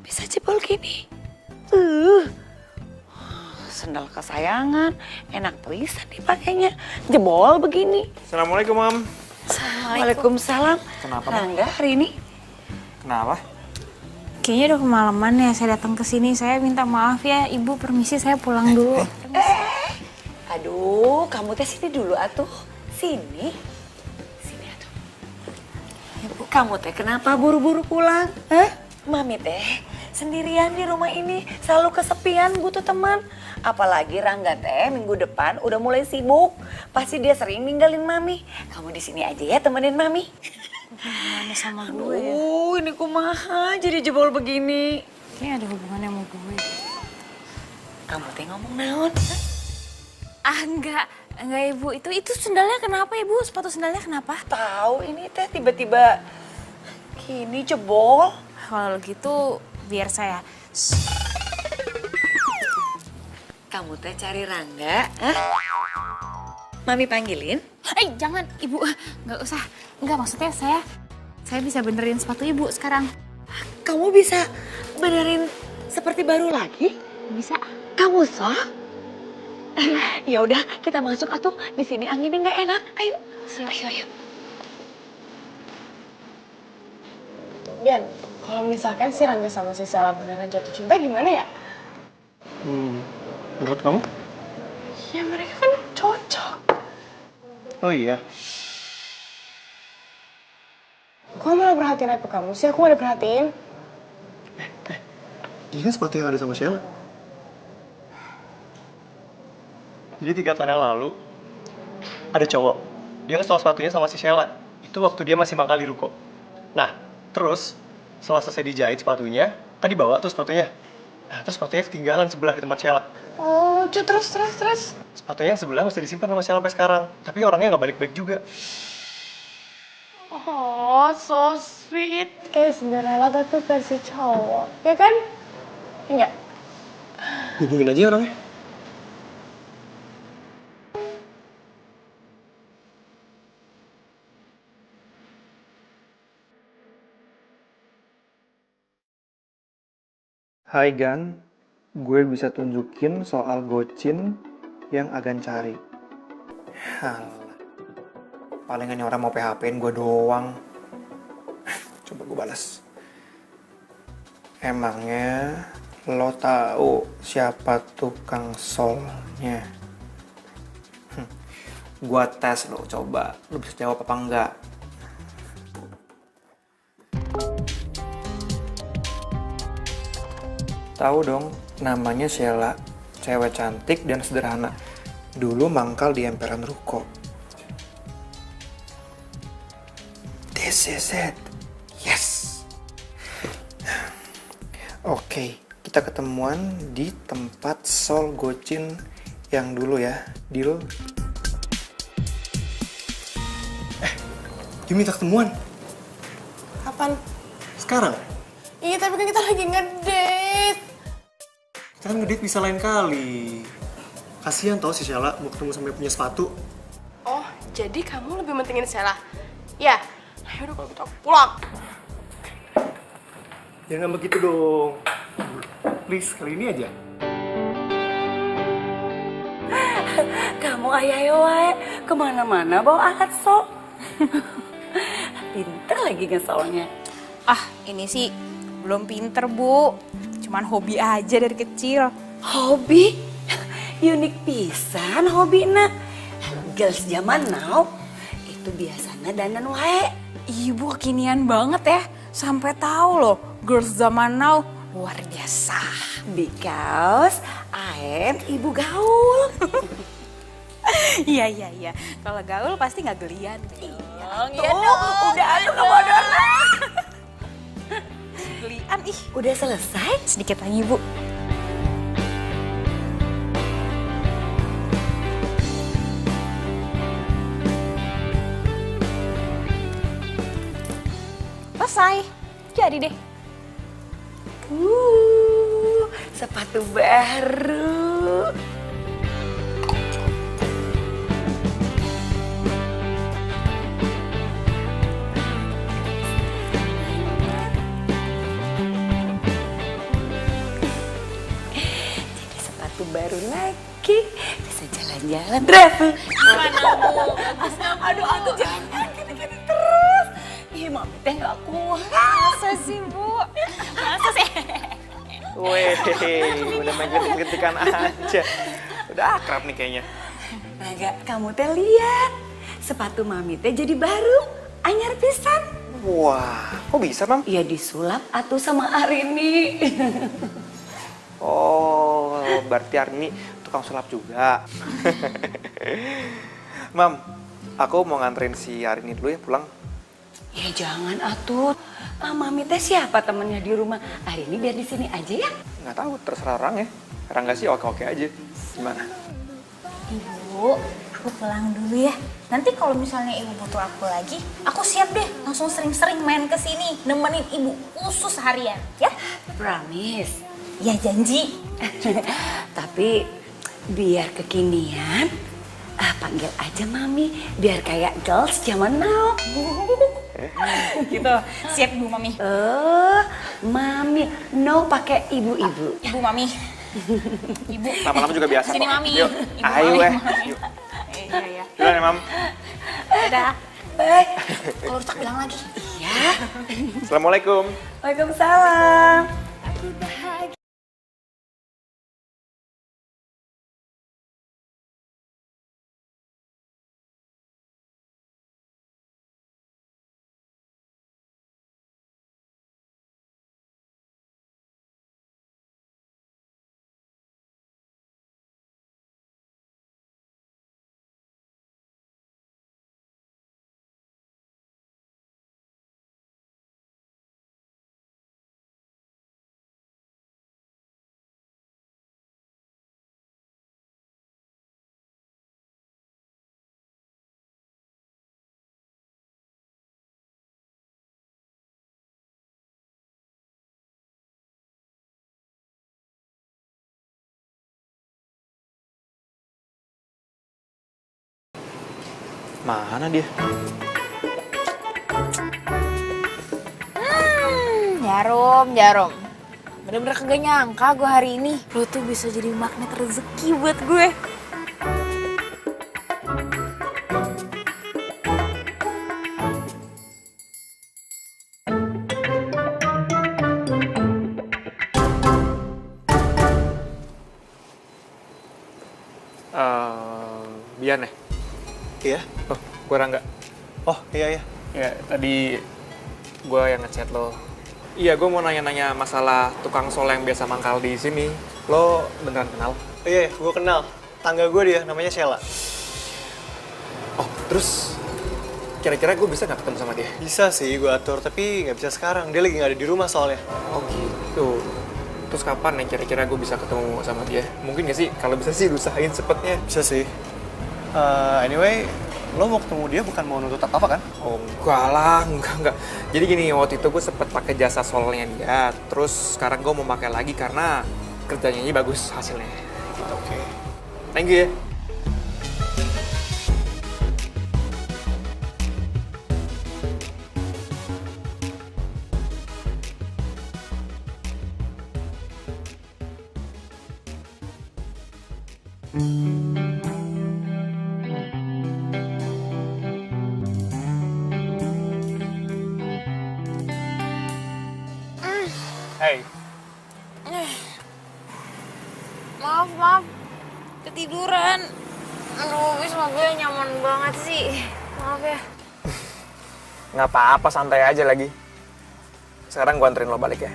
Bisa jebol gini? Sendal kesayangan, enak pisan dipakainya. Jebol begini. Assalamualaikum, Mam. Waalaikumsalam. Kenapa, Mam? Rangga hari ini? Kenapa? Kayaknya udah kemalaman ya saya datang ke sini. Saya minta maaf ya, Ibu permisi saya pulang dulu. Aduh, kamu teh sini dulu atuh. Sini atuh. Ibu, kamu teh kenapa buru-buru pulang? Mami teh sendirian di rumah ini, selalu kesepian, butuh teman. Apalagi Rangga teh minggu depan udah mulai sibuk. Pasti dia sering ninggalin Mami. Kamu di sini aja ya temenin Mami. Gimana sama gue ya? Ini kumaha jadi jebol begini. Kayaknya ada hubungannya sama gue. Kamu teh ngomong naon? Enggak Ibu. Itu sendalnya kenapa Ibu? Sepatu sendalnya kenapa? Tahu ini teh tiba-tiba gini jebol. Kalau gitu biar saya. Kamu teh cari Rangga, Mami panggilin? Jangan Ibu, nggak usah. Nggak, maksudnya saya bisa benerin sepatu Ibu sekarang. Kamu bisa benerin seperti baru lagi? Bisa. Kamu soh? Ya udah, kita masuk atuh. Di sini anginnya nggak enak. Ayo. Ayo. Bian, kalau misalkan si Rangga sama si Sela beneran jatuh cinta gimana ya? Menurut kamu? Ya mereka kan cocok. Oh iya. Kok malah perhatiin apa kamu sih? Aku gak ada perhatiin. Ini kan sepatu yang ada sama Sheila. Jadi 3 tahun yang lalu, ada cowok. Dia nge-stole sepatunya sama si Sheila. Itu waktu dia masih mangkal di ruko. Nah, terus setelah selesai dijahit sepatunya, kan dibawa tuh sepatunya. Nah, terus sepatunya ketinggalan sebelah di tempat Sheila. Oh, lucu, terus. Sepatunya yang sebelah masih disimpan sama Sheila sampai sekarang. Tapi orangnya nggak balik-balik juga. Oh, so sweet. Kayak Cinderella tapi versi cowok, ya kan? Enggak? Hubungin aja orangnya. Hai Gan, gue bisa tunjukin soal gocin yang Agan cari. Halah, palingan ini orang mau PHP-in gue doang. Coba gue balas. Emangnya lo tahu siapa tukang solnya? Gua tes lo, coba lo bisa jawab apa enggak? Tahu dong, namanya Sheila, cewek cantik dan sederhana. Dulu mangkal di emperan ruko. This is it. Yes. Oke, kita ketemuan di tempat sol gocin yang dulu ya. Deal? Yuk minta ketemuan. Kapan? Sekarang? Iya, tapi kan kita lagi ngedate. Kita kan ngedate bisa lain kali. Kasian tau si Sheila mau ketemu sampai punya sepatu. Oh, jadi kamu lebih mentingin Sheila? Ya, yaudah kalau kita pulang. Jangan begitu dong. Please, kali ini aja. Kamu ayo wae kemana-mana bawa alat sol. Pinter lagi ngesolnya. Ah, ini sih belum pinter, Bu. Cuman hobi aja dari kecil. Hobi? Unik pisan hobi nak. Girls zaman now itu biasanya dandan wae. Ibu kekinian banget ya. Sampai tahu loh, girls zaman now luar biasa. Because I am ibu gaul. Iya. Kalau gaul pasti nggak gelian. Iya dong, udah aduh kebodohan. Gelian ih. Udah selesai? Sedikit lagi, Bu. Selesai. Jadi deh. Sepatu baru. Jadi sepatu baru lagi. Bisa jalan-jalan travel. Gimana, Bu? Aduh, jangan gini-gini terus. Ih, mami teh gak kuat. Masa sih, Bu? Masa sih? Weh, udah main getik-getikan aja. Udah akrab nih kayaknya. Naga, kamu teh lihat. Sepatu mami teh jadi baru. Anyar pisan. Wah, kok bisa, Mam? Ya disulap atuh sama Arini. Oh, berarti Arni tukang sulap juga. Mam, aku mau nganterin si Arini dulu ya pulang. Ya jangan atuh. Mami teh siapa temennya di rumah? Arini biar di sini aja ya. Nggak tahu, terserah orang ya. Rangga sih oke-oke aja. Gimana? Ibu, aku pulang dulu ya. Nanti kalau misalnya ibu butuh aku lagi, aku siap deh langsung sering-sering main ke sini, nemenin ibu khusus harian, ya? Promise. Ya janji. Tapi biar kekinian, panggil aja mami. Biar kayak girls zaman now. Gitu, siap Bu Mami. Mami. No pakai ibu-ibu. Ibu Mami. Ibu. Lama-lama juga biasa Sini kok. Mami. Yuk, Ibu ayo Mami. Yuk. Iya. Duluan ya, Mam. Dadah. Bye. Kalau rusak bilang lagi. Ya. Assalamualaikum. Waalaikumsalam. Mana dia? Jarum. Bener-bener kagak nyangka gue hari ini. Lo tuh bisa jadi magnet rezeki buat gue. Bian ya? Iya. Oh, gue Rangga. Oh, iya. Ya, tadi gue yang ngechat lo. Iya, gue mau nanya-nanya masalah tukang sol yang biasa mangkal di sini. Lo beneran kenal? Iya, gue kenal. Tangga gue dia, namanya Sheila. Oh, terus kira-kira gue bisa nggak ketemu sama dia? Bisa sih gue atur, tapi nggak bisa sekarang. Dia lagi nggak ada di rumah soalnya. Oh gitu. Terus kapan nih kira-kira gue bisa ketemu sama dia? Mungkin nggak sih? Kalau bisa sih usahain cepetnya. Bisa sih. Anyway, lo mau ketemu dia bukan mau nuntut apa kan? Oh enggak lah, enggak. Jadi gini, waktu itu gue sempet pakai jasa solnya dia. Terus sekarang gue mau pakai lagi karena kerjanya ini bagus hasilnya. Gitu. Oke. Thank you ya. Hey. Maaf. Ketiduran. Aduh, wis mobilnya nyaman banget sih. Maaf ya. Nggak apa-apa, santai aja lagi. Sekarang gue anterin lo balik ya.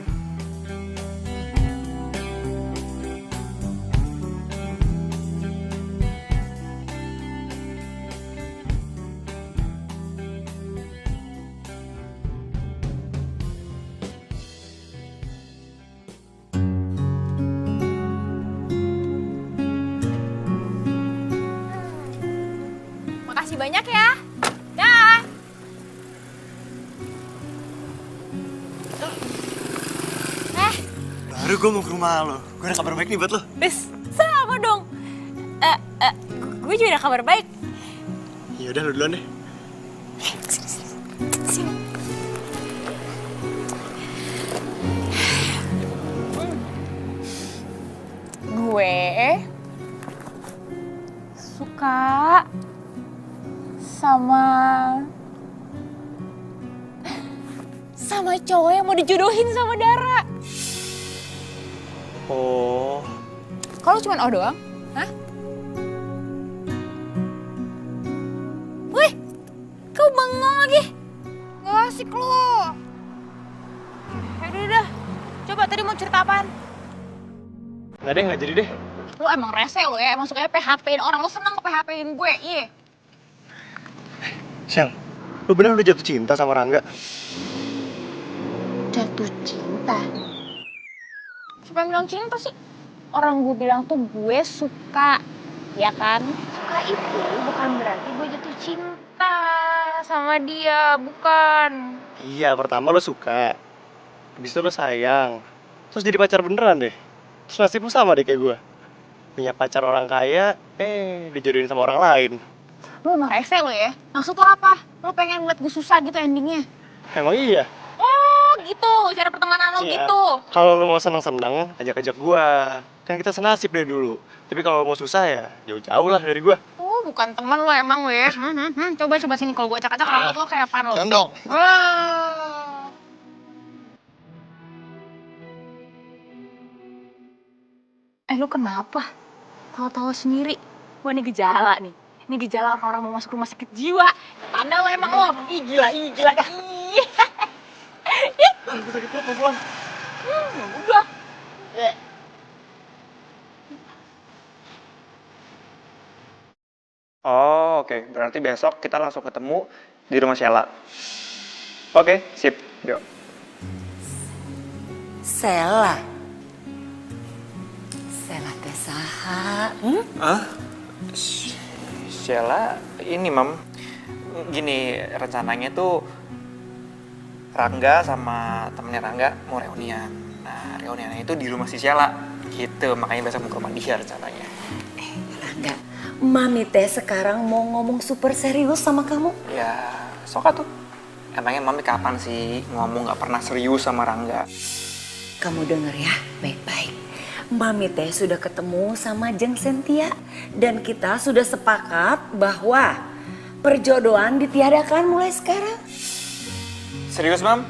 Makasih banyak ya. Dah. Baru gue mau ke rumah lo. Gue ada kabar baik nih buat lo. Des, sama dong. Gue juga ada kabar baik. Ya udah, lo duluan deh. Sini. Gue suka sama cowok yang mau dijodohin sama Dara. Oh. Kalau cuma O doang? Hah? Wih, kau bengong lagi. Gak asik lu. Yaudah. Coba tadi mau cerita apaan? Nggak deh, nggak jadi deh. Lu emang rese lu ya, emang sukanya PHP-in orang. Lu seneng nge-PHP-in gue, iya. Shell, lo bener udah jatuh cinta sama Rangga? Jatuh cinta? Siapa yang bilang cinta sih? Orang gue bilang tuh gue suka, ya kan? Suka itu bukan berarti gue jatuh cinta sama dia, bukan. Iya, pertama lo suka. Habis itu lo sayang. Terus jadi pacar beneran deh. Terus nasib lo sama deh kayak gue. Punya pacar orang kaya, dijodohin sama orang lain. Lu emang rese lo ya? Maksud lo apa? Lo pengen ngeliat gue susah gitu endingnya? Emang iya? Oh gitu, cara pertemanan lo Iya. gitu. Kalau lo mau seneng-seneng, ajak-ajak gue. Kan kita senasib dari dulu. Tapi kalau mau susah ya, jauh-jauh lah dari gue. Oh bukan teman lo emang lo ya? Coba sini kalau gue acak-acak rambut lo kayak apaan lo? Jangan dong. Wah. Lu kenapa? Tahu-tahu sendiri. Wah ini gejala nih. Ini gejala orang mau masuk rumah sakit jiwa. Tanda lo emang lo. Ih gila. Ih. Gue sakit perut, pelan. Udah. Oh, oke. Berarti besok kita langsung ketemu di rumah Sheila. Oke, sip. Yuk. Sheila teh saha? Sheila, ini Mam. Gini, rencananya tuh Rangga sama temennya Rangga mau reunian. Nah, reuniannya itu di rumah si Sheila. Gitu, makanya besok mau ke rumah dia rencananya. Rangga, Mami teh sekarang mau ngomong super serius sama kamu. Ya, sok atuh. Emangnya Mami kapan sih ngomong gak pernah serius sama Rangga? Kamu denger ya, baik-baik. Mami teh sudah ketemu sama Jeng Sentia. Dan kita sudah sepakat bahwa perjodohan ditiadakan mulai sekarang. Serius, Mam?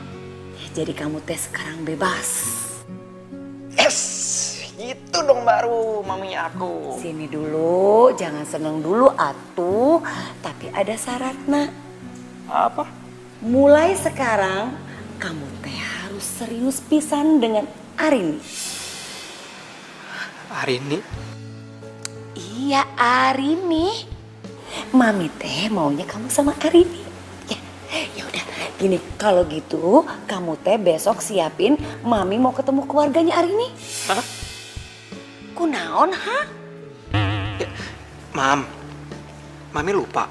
Jadi kamu teh sekarang bebas. Yes! Itu dong baru maminya aku. Sini dulu, jangan seneng dulu atuh. Tapi ada syaratnya. Apa? Mulai sekarang, kamu teh harus serius pisan dengan Arini. Arini? Iya, Arini. Mami teh maunya kamu sama Arini. Ya udah, gini, kalau gitu kamu teh besok siapin Mami mau ketemu keluarganya Arini. Hah? Kunaon, ha? Ya, Mami lupa.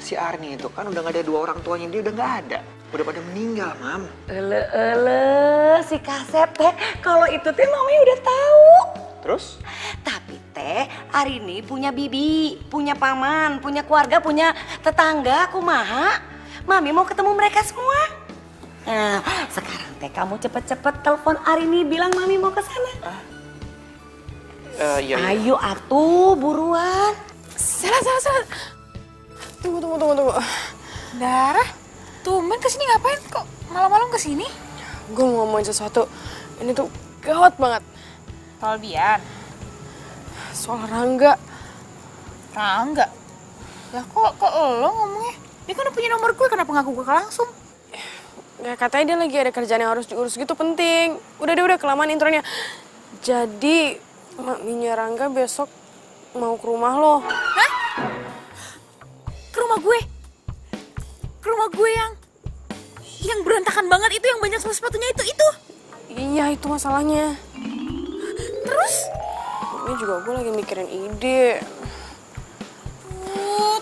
Si Arini itu kan udah gak ada dua orang tuanya, dia udah gak ada. Udah pada meninggal, Mam. Si Kasep teh, kalau itu teh Mami udah tahu. Terus? Tapi teh Arini punya bibi, punya paman, punya keluarga, punya tetangga, kumaha. Mami mau ketemu mereka semua. Nah, sekarang teh kamu cepet-cepet telepon Arini bilang Mami mau ke sana. Iya. Ayo atuh buruan. Salah. Tunggu. Dara, tumben kesini ngapain kok malam-malam kesini? Gue mau ngomongin sesuatu. Ini tuh gawat banget. Soal Bian. Soal Rangga. Rangga? Lah kok lo ngomongnya? Dia kan udah punya nomor gue, kenapa ngaku gue langsung? Ya katanya dia lagi ada kerjaan yang harus diurus gitu penting. Udah kelamaan intronya. Jadi maminya Rangga besok mau ke rumah lo. Hah? Ke rumah gue? Ke rumah gue yang berantakan banget itu, yang banyak sepatunya itu? Iya, itu masalahnya. Terus? Ini juga gue lagi mikirin ide.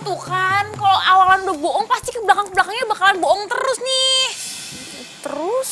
Tuh kan, kalau awalan udah bohong pasti ke belakang-belakangnya bakalan bohong terus nih. Terus?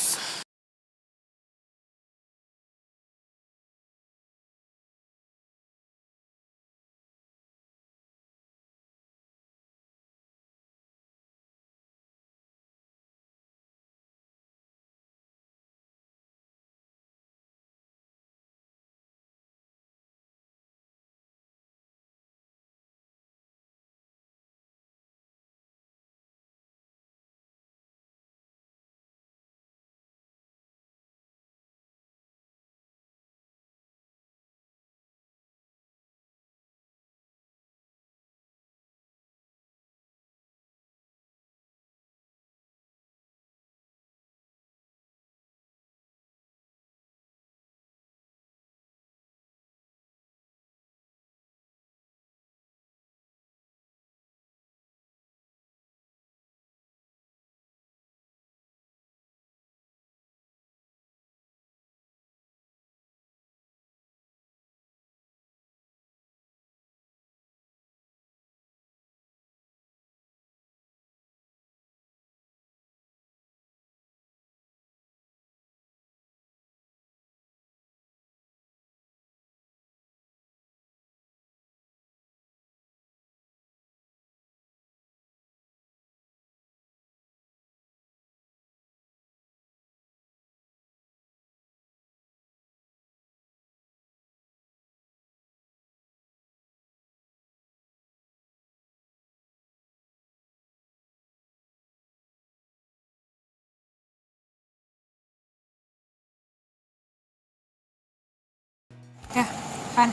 Ya, Van.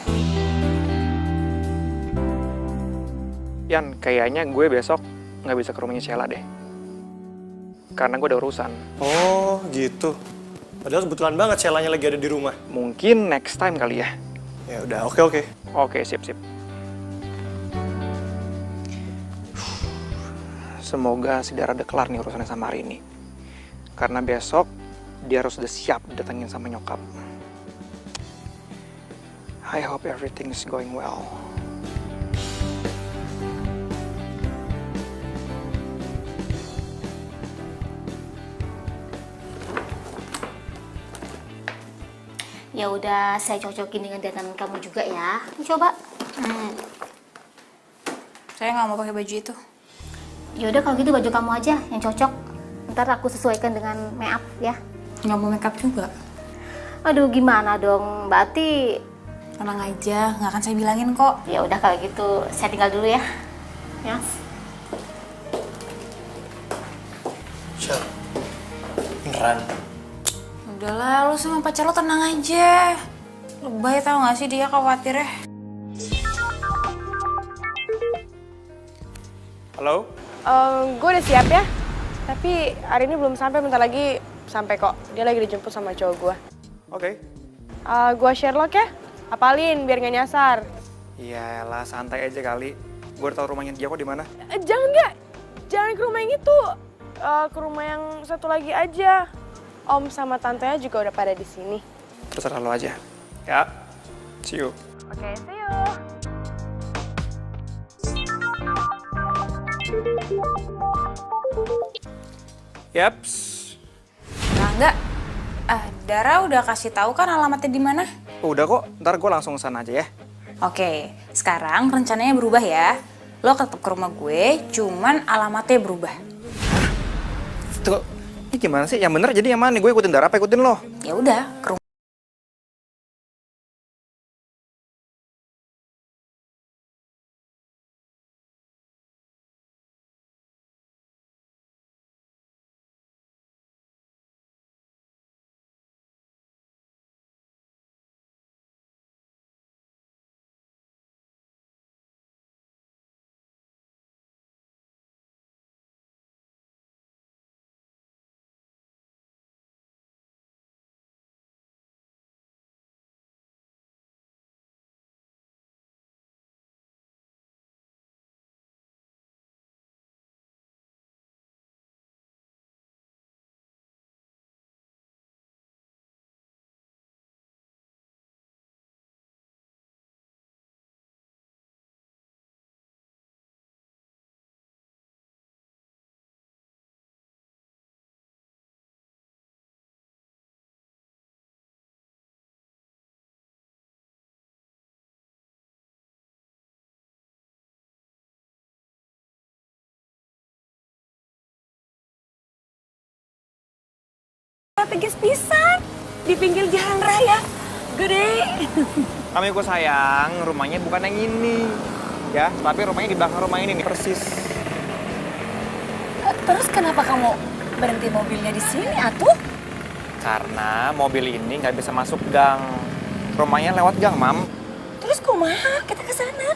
Yan, kayaknya gue besok nggak bisa ke rumahnya Sheila deh. Karena gue ada urusan. Oh, gitu. Padahal kebetulan banget Sheila-nya lagi ada di rumah. Mungkin next time kali ya. Ya udah, oke. Oke, sip. Semoga si Dara udah kelar nih urusannya sama Arini. Karena besok dia harus udah siap datangin sama nyokap. I hope everything is going well. Ya udah, saya cocokin dengan dandanan kamu juga ya. Coba. Saya nggak mau pakai baju itu. Yaudah kalau gitu baju kamu aja yang cocok. Ntar aku sesuaikan dengan make up ya. Nggak mau makeup juga. Aduh gimana dong Mbak Ati? Tenang aja, nggak akan saya bilangin kok. Ya udah kalau gitu saya tinggal dulu ya. Ya. Shell, beneran. Udahlah, lu sama pacar lo tenang aja. Lebay tau gak sih dia khawatirnya. Halo? Gue udah siap ya. Tapi hari ini belum sampai, bentar lagi sampai kok. Dia lagi dijemput sama cowok gue. Oke. Gue Sherlock ya. Apalin biar gak nyasar. Iyalah, santai aja kali. Gue udah tau rumahnya dia kok di mana. Jangan ke rumah yang itu. Ke rumah yang satu lagi aja. Om sama tantenya juga udah pada di sini. Terserah lo aja. Ya, see you. Oke, see you. Yaps. Rangga, Dara udah kasih tahu kan alamatnya di mana? Udah kok, ntar gue langsung sana aja ya. Oke, sekarang rencananya berubah ya. Lo tetap ke rumah gue, cuman alamatnya berubah. Tuh, ini gimana sih? Yang bener jadi yang mana nih? Gue ikutin Dara apa ikutin lo? Ya udah, ke rumah. Tegis pisan di pinggir jalan raya gede. Kami gue sayang, rumahnya bukan yang ini. Ya, tapi rumahnya di belakang rumah ini nih, persis. Terus kenapa kamu berhenti mobilnya di sini atuh? Karena mobil ini nggak bisa masuk gang. Rumahnya lewat gang, Mam. Terus kumaha kita ke sana?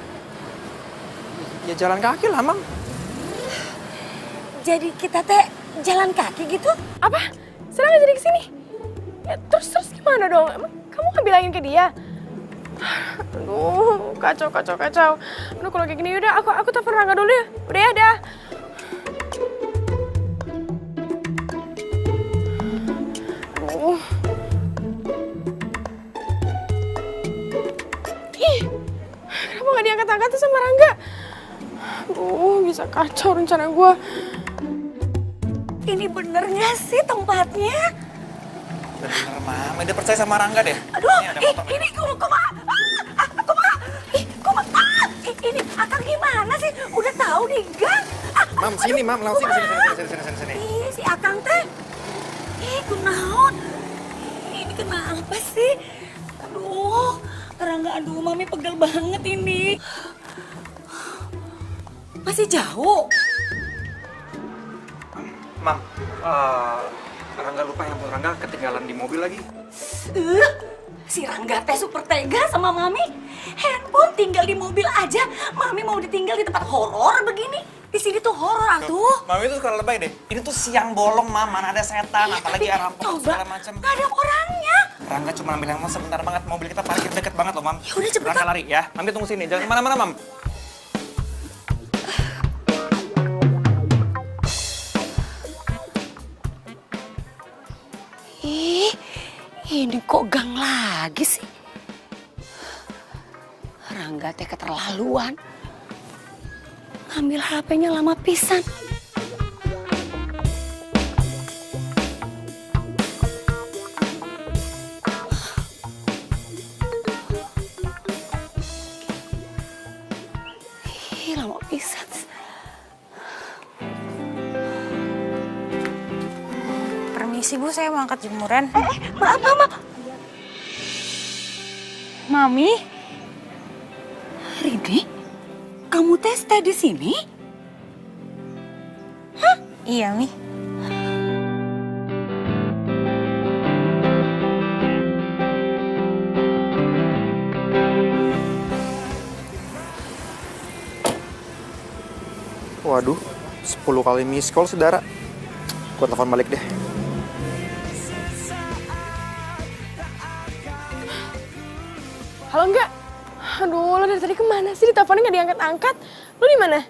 Ya jalan kaki lah, Mam. Jadi kita teh jalan kaki gitu? Apa? Serang jadi kesini? Ya, terus gimana dong? Emang kamu nggak bilangin ke dia? Aduh, kacau. Aduh, kalau kayak gini udah aku telepon Rangga dulu ya. Udah ya, dah. Aduh. Ih, kenapa nggak diangkat-angkat tuh sama Rangga? Aduh, bisa kacau rencana gue. Ini bener nggak sih tempatnya? Bener, Mam. Udah percaya sama Rangga deh. Aduh, ini kumaha? Ini akang gimana sih? Udah tahu nih gang. Mam, sini, Mam. Langsung sini. Ih, si akang teh. Kunaon? Ini kenapa sih? Aduh, Rangga, Mami pegel banget ini. Masih jauh? Mam, Rangga lupa handphone Rangga ketinggalan di mobil lagi. Si Rangga teh super tega sama Mami. Handphone tinggal di mobil aja. Mami mau ditinggal di tempat horor begini. Di sini tuh horor atuh. Mami tuh sekarang lebay deh. Ini tuh siang bolong, Mam. Mana ada setan, apalagi rampok segala macam. Gak ada orangnya. Rangga cuma ambil handphone sebentar banget. Mobil kita parkir deket banget loh, Mam. Ya udah cepetan. Rangga lari ya. Mami tunggu sini. Jangan kemana-mana, Mam. Ini kok gang lagi sih? Rangga teh keterlaluan. Ngambil HP-nya lama pisan. Ih, lama pisan. Permisi Bu, saya mau angkat jemuran. Maaf, Mama. Mami? Rini, kamu teh stay di sini? Iya, Mi. Waduh, 10 kali miss call saudara. Gue telepon balik deh. Halo enggak? Aduh, lo dari tadi kemana sih? Diteleponnya nggak diangkat-angkat. Lo di mana?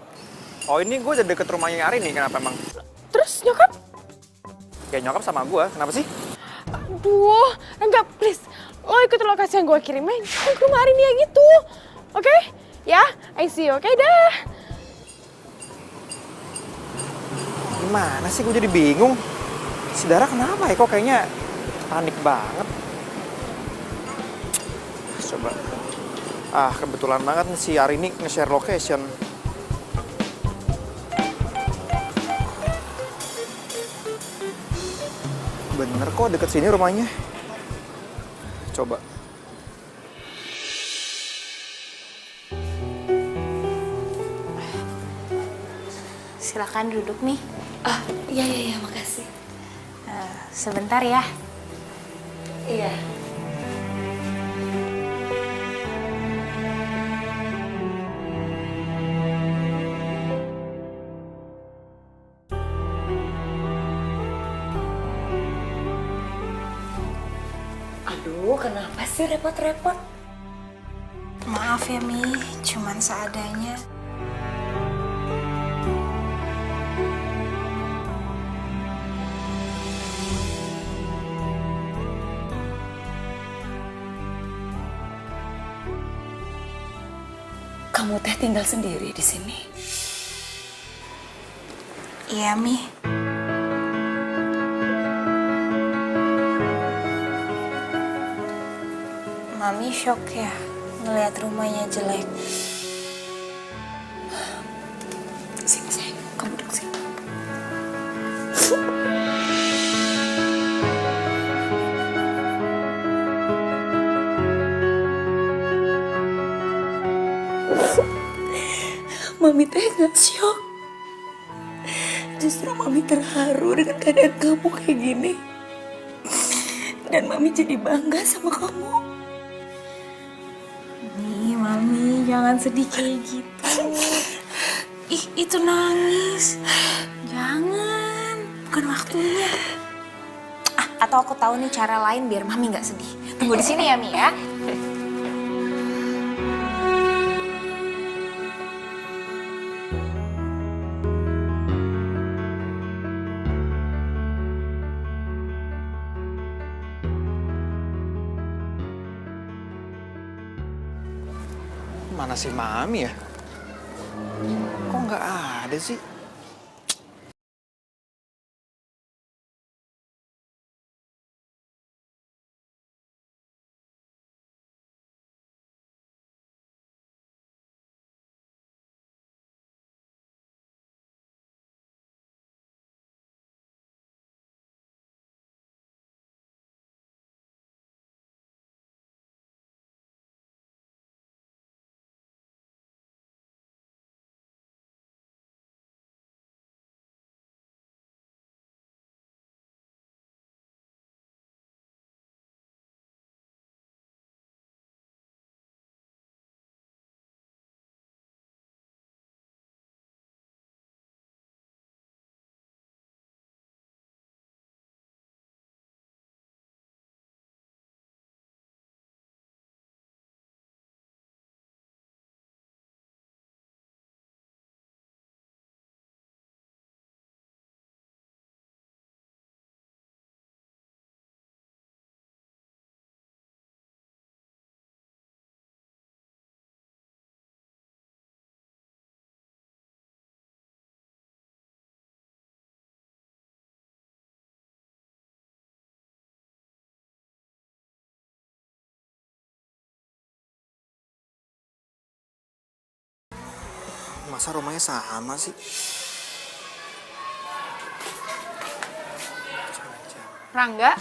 Oh ini gue udah deket rumahnya Ari nih, kenapa emang? Terus nyokap? Ya nyokap sama gue, kenapa sih? Aduh, enggak, please. Lo ikut lokasi yang gue kirimin. Jangan ke rumah Arini ya gitu. Oke? Ya, I see you. Oke, dah. Gimana sih, gue jadi bingung. Saudara kenapa ya, kok kayaknya panik banget. Coba. Ah, kebetulan banget nih si Ari ini nge-share location. Bener kok, deket sini rumahnya. Coba. Silakan duduk nih. Iya, makasih. Sebentar ya. Iya. Aduh, kenapa sih repot-repot? Maaf ya, Mi. Cuman seadanya. Kamu teh tinggal sendiri di sini? Iya, Mi. Mami shock ya ngeliat rumahnya jelek. Sini, sayang. Kamu duduk sini. Mami teh gak syok. Justru Mami terharu dengan keadaan kamu kayak gini. Dan Mami jadi bangga sama kamu. Mami, jangan sedih kayak gitu. Ih, itu nangis. Jangan, bukan waktunya. Atau aku tahu nih cara lain biar Mami nggak sedih. Tunggu di sini ya, Mi ya. Mana si Mami ya? Kok nggak ada sih? Masa rumahnya sama sih? Rangga,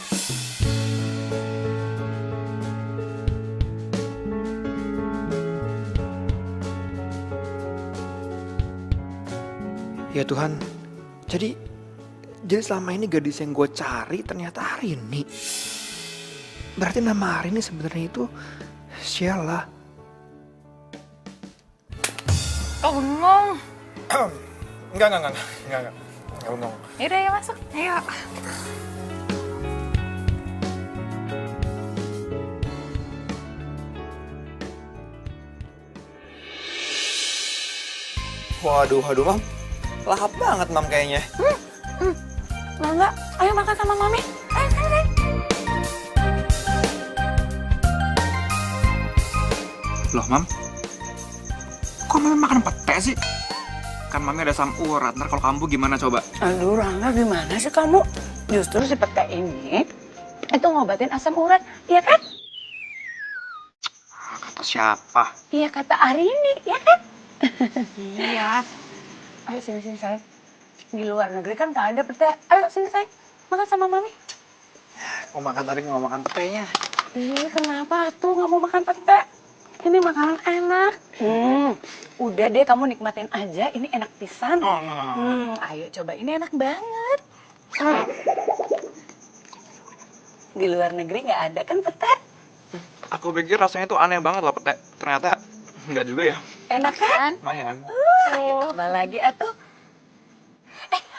Ya Tuhan, jadi selama ini gadis yang gue cari ternyata Arini. Berarti nama Arini sebenarnya itu Sheila. Kok bengong? Enggak bengong. Yaudah ya masuk. Ayo. Waduh, Mam. Lahap banget, Mam, kayaknya. Rangga, ayo makan sama Mami. Ayo, sini. Loh, Mam? Kok Mami makan pete sih? Kan Mami ada asam urat, ntar kalau kambuh gimana coba? Aduh, Rangga gimana sih kamu? Justru si pete ini itu ngobatin asam urat, iya kan? Kata siapa? Iya, kata Arini, ya kan? Iya. Ayo sini sayang. Di luar negeri kan gak ada pete. Ayo sini sayang, makan sama Mami. Mau makan tadi nggak mau makan petenya. Iya, kenapa tuh nggak mau makan pete? Ini makanan enak. Udah deh, kamu nikmatin aja. Ini enak pisan. Ayo coba, ini enak banget. Di luar negeri nggak ada kan pete? Aku pikir rasanya tuh aneh banget loh pete. Ternyata enggak juga ya. Enak kan? Lumayan. Coba lagi atuh.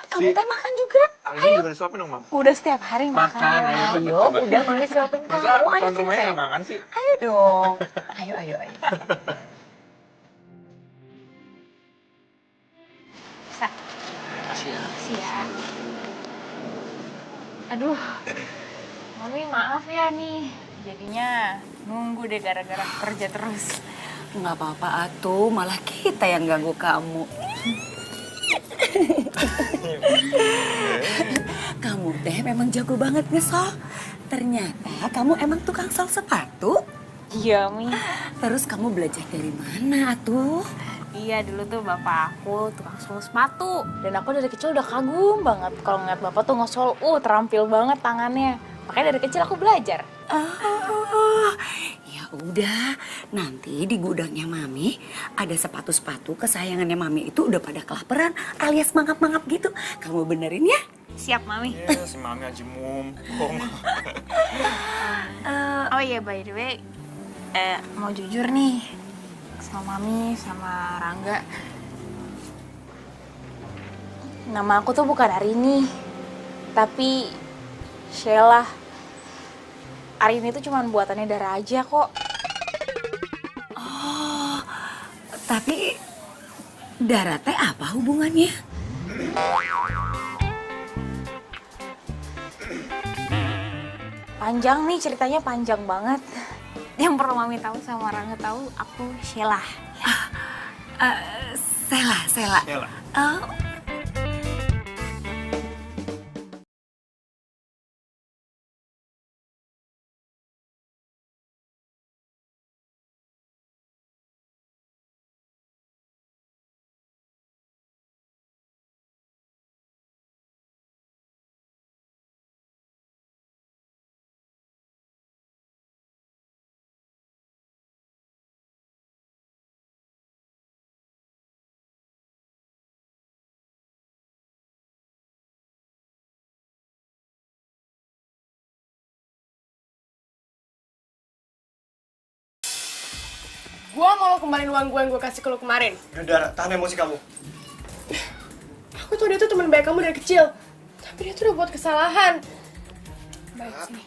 Kamu teh makan juga. Ini juga disuapin dong, Mam. Udah setiap hari makan. Ayo, udah Mami suapin kamu. Ayo Tuan rumahnya yang makan sih. Ayo dong. Ayo. Makasih ya. Aduh, Mami maaf ya nih. Jadinya nunggu deh gara-gara kerja terus. Nggak apa-apa atuh, malah kita yang ganggu kamu. Kamu teh memang jago banget ngesol. Ternyata kamu emang tukang sol sepatu. Iya, Mi. Terus kamu belajar dari mana atuh? Iya, dulu tuh bapak aku tukang sol sepatu. Dan aku dari kecil udah kagum banget kalau ngeliat bapak tuh ngesol, terampil banget tangannya. Makanya dari kecil aku belajar. Oh, ya udah. Nanti di gudangnya Mami ada sepatu-sepatu kesayangannya Mami itu udah pada kelaparan alias mangap-mangap gitu. Kamu benerin ya? Siap, Mami. Iya, si Mami aja mumpung. Oh iya, by the way, mau jujur nih sama Mami, sama Rangga. Nama aku tuh bukan Arini, tapi Sheila. Arini itu cuma buatannya Dara aja kok. Oh, tapi Dara teh apa hubungannya? Panjang nih ceritanya, panjang banget. Yang perlu Mami tahu sama Rangga tahu, aku Sheila. Sela. Oh. gua mau lo kembaliin uang gua yang gua kasih ke lo kemarin. Udah, tahan emosi kamu. Aku tuh dia tuh teman baik kamu dari kecil. Tapi dia tuh udah buat kesalahan. Baik, sini.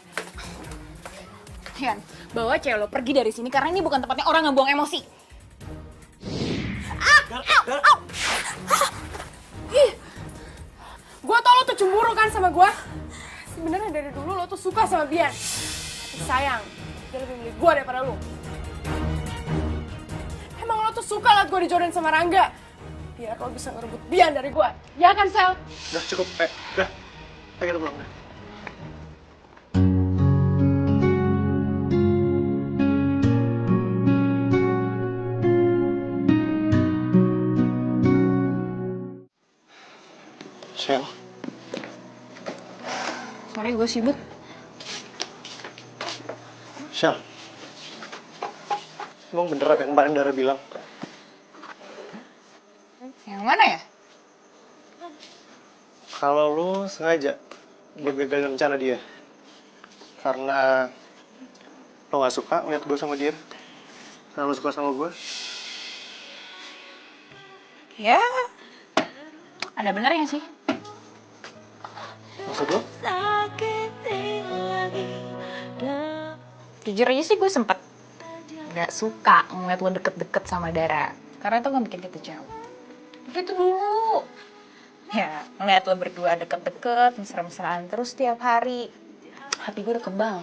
Yan, bawa cewek lo pergi dari sini karena ini bukan tempatnya orang ngebuang emosi. Gua tau lo tuh cemburu kan sama gua. Sebenarnya dari dulu lo tuh suka sama Bian. Tapi sayang, dia lebih milih gua daripada lo. Emang lo tuh suka liat gua dijodohin sama Rangga. Biar lo bisa ngerebut Bian dari gua. Ya kan, Sel? Udah cukup, udah. Ayo kita pulang deh. Shell, Sorry, gue sibuk. Shell. Emang bener apa yang kemarin Dara bilang? Yang mana ya? Kalau lu sengaja buat gagalin rencana dia. Karena lo gak suka ngeliat gue sama dia. Karena lo suka sama gue. Ya, ada benernya sih. Maksud lo? Jujur aja sih gue sempet gak suka ngeliat lo deket-deket sama Dara. Karena itu gak bikin kita jauh. Tapi itu dulu. Ya, ngeliat lo berdua deket-deket, mesra-mesraan terus tiap hari. Hati gue udah kebal.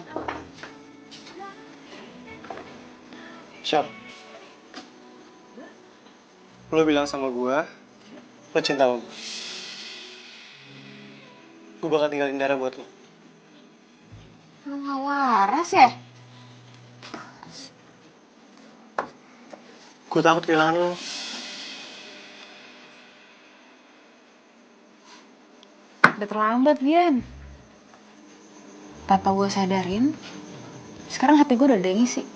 Shell, lo bilang sama gue, lo cinta sama gue. Gue bakal tinggalin Dara buat lo. Lo gak waras ya? Gue takut kehilangan lo. Udah terlambat, Gian. Tanpa gue sadarin, sekarang hati gue udah ada yang ngisi.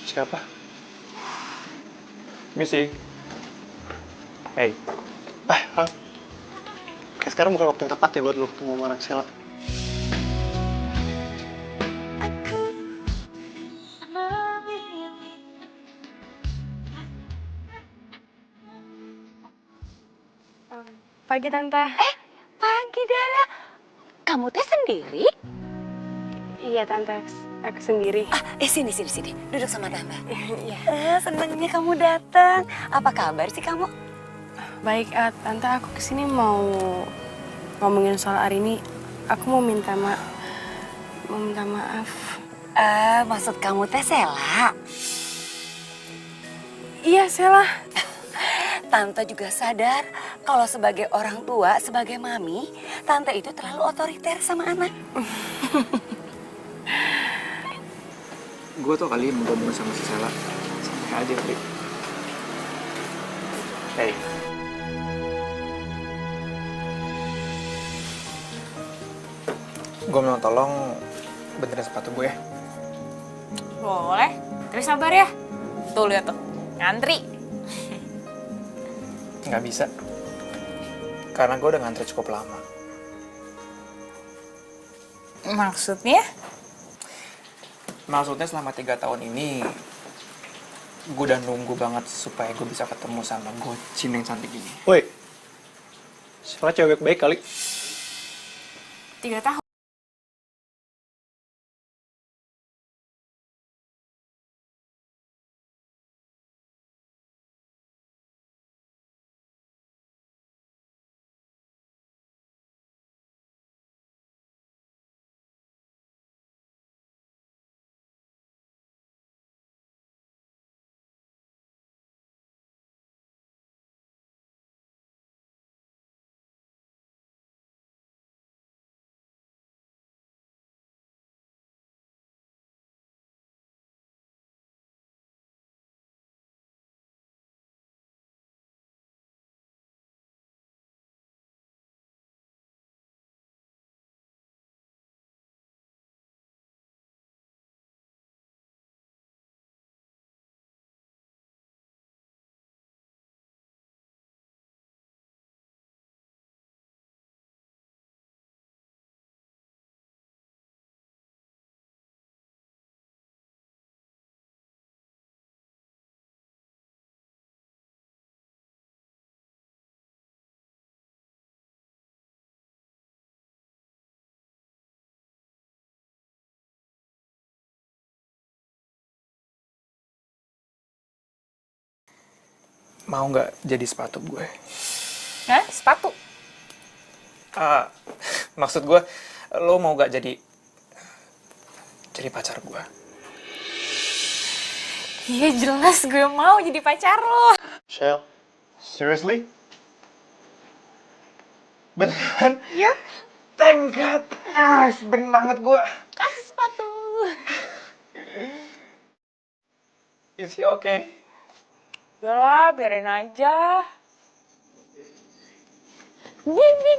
Siapa? Misi. Hey. Ram. Kayak sekarang bukan waktu yang tepat ya buat lo ketemu sama anak Sela. Pagi, Tante. Pagi, Dara. Kamu teh sendiri? Iya, Tante. Aku sendiri. Sini. Duduk sama Tante. Iya. Senangnya kamu datang. Apa kabar sih kamu? Baik, Tante. Aku kesini mau ngomongin soal hari ini. Aku mau minta maaf. Maksud kamu teh Sela? Iya, Sela. Tante juga sadar kalau sebagai orang tua, sebagai mami, Tante itu terlalu otoriter sama anak. Gue tuh kali mau ngomong sama si Sela. Santai aja kali. Hey. Gue mau tolong benerin sepatu gue ya. Boleh, tapi sabar ya. Tuh, lihat tuh. Ngantri. Nggak bisa. Karena gue udah ngantri cukup lama. Maksudnya? Maksudnya selama 3 tahun ini, gue udah nunggu banget supaya gue bisa ketemu sama Gocin yang cantik ini. Woi, Sela cewek baik kali. 3 tahun. Mau nggak jadi sepatu gue? Hah? Sepatu? Maksud gue, lo mau nggak jadi pacar gue? Iya jelas gue mau jadi pacar lo. Shell, seriously? Beneran? Ya. Thank God. Seneng banget gue. Kasih sepatu. Is he okay? Udah lah, biarin aja. Bibi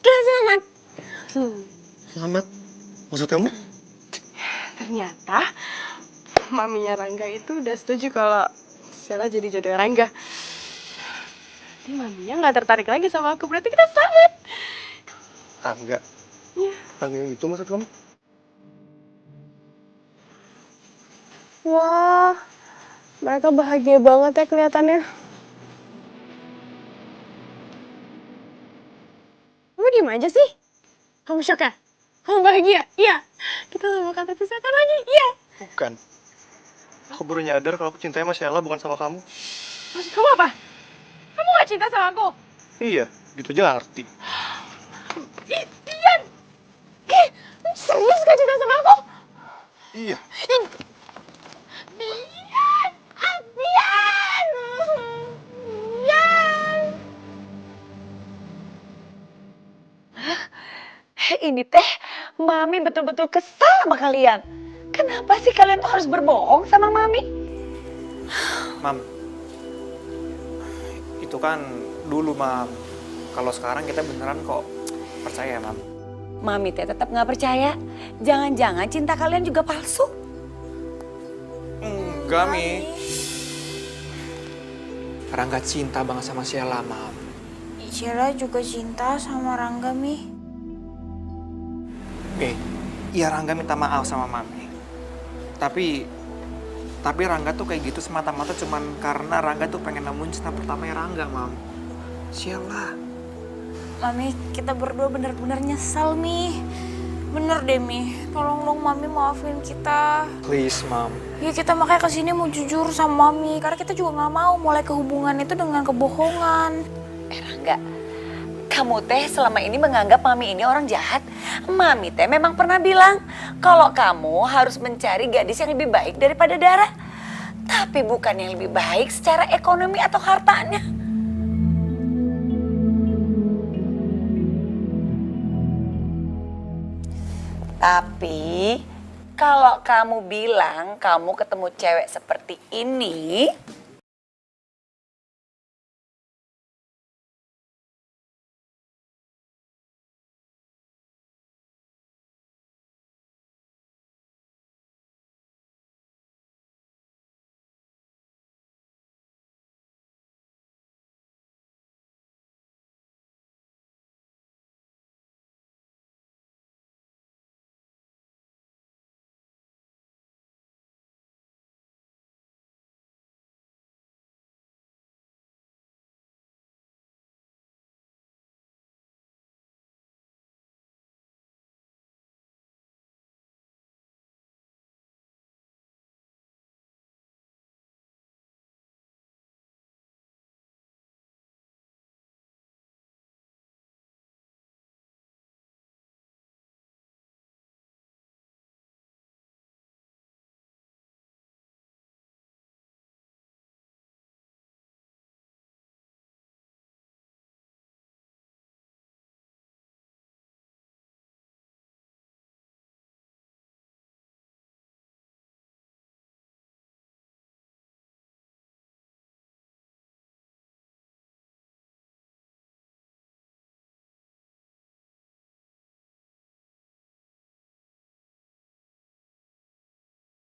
selamat. Selamat. Maksud kamu? Ternyata maminya Rangga itu udah setuju kalau Sheila jadi jodoh Rangga. Jadi maminya nggak tertarik lagi sama aku, berarti kita selamat. Rangga. Iya. Rangga yang itu maksud kamu? Wah, mereka bahagia banget ya kelihatannya. Kamu diem aja sih? Kamu shock ya? Kamu bahagia? Iya. Kita gak bakal terpisahkan lagi? Iya. Bukan. Aku baru nyadar kalau aku cintanya sama Sheila bukan sama kamu. Maksud kamu apa? Kamu gak cinta sama aku? Iya, gitu aja ngerti. Ian! Serius gak cinta sama aku? Iya. Ian! Ian! Ini teh, Mami betul-betul kesal sama kalian. Kenapa sih kalian tuh harus berbohong sama Mami? Mam, itu kan dulu, Mam. Kalau sekarang kita beneran kok percaya, Mam. Mami teh tetap nggak percaya. Jangan-jangan cinta kalian juga palsu. Enggak, Mi. Rangga cinta banget sama Sheila, Mam. Sheila juga cinta sama Rangga, Mi. Iya, Rangga minta maaf sama Mami. Tapi Rangga tuh kayak gitu semata-mata cuman karena Rangga tuh pengen nemuin cinta pertamanya Rangga, Mam. Sheila. Mami, kita berdua bener-bener nyesal, Mi. Bener deh, Mi. Tolong dong, Mami maafin kita. Please, Mam. Ya kita makanya kesini mau jujur sama Mami. Karena kita juga nggak mau mulai kehubungan itu dengan kebohongan. Rangga, kamu teh selama ini menganggap Mami ini orang jahat. Mami teh memang pernah bilang kalau kamu harus mencari gadis yang lebih baik daripada Dara. Tapi bukan yang lebih baik secara ekonomi atau hartanya. Tapi kalau kamu bilang kamu ketemu cewek seperti ini,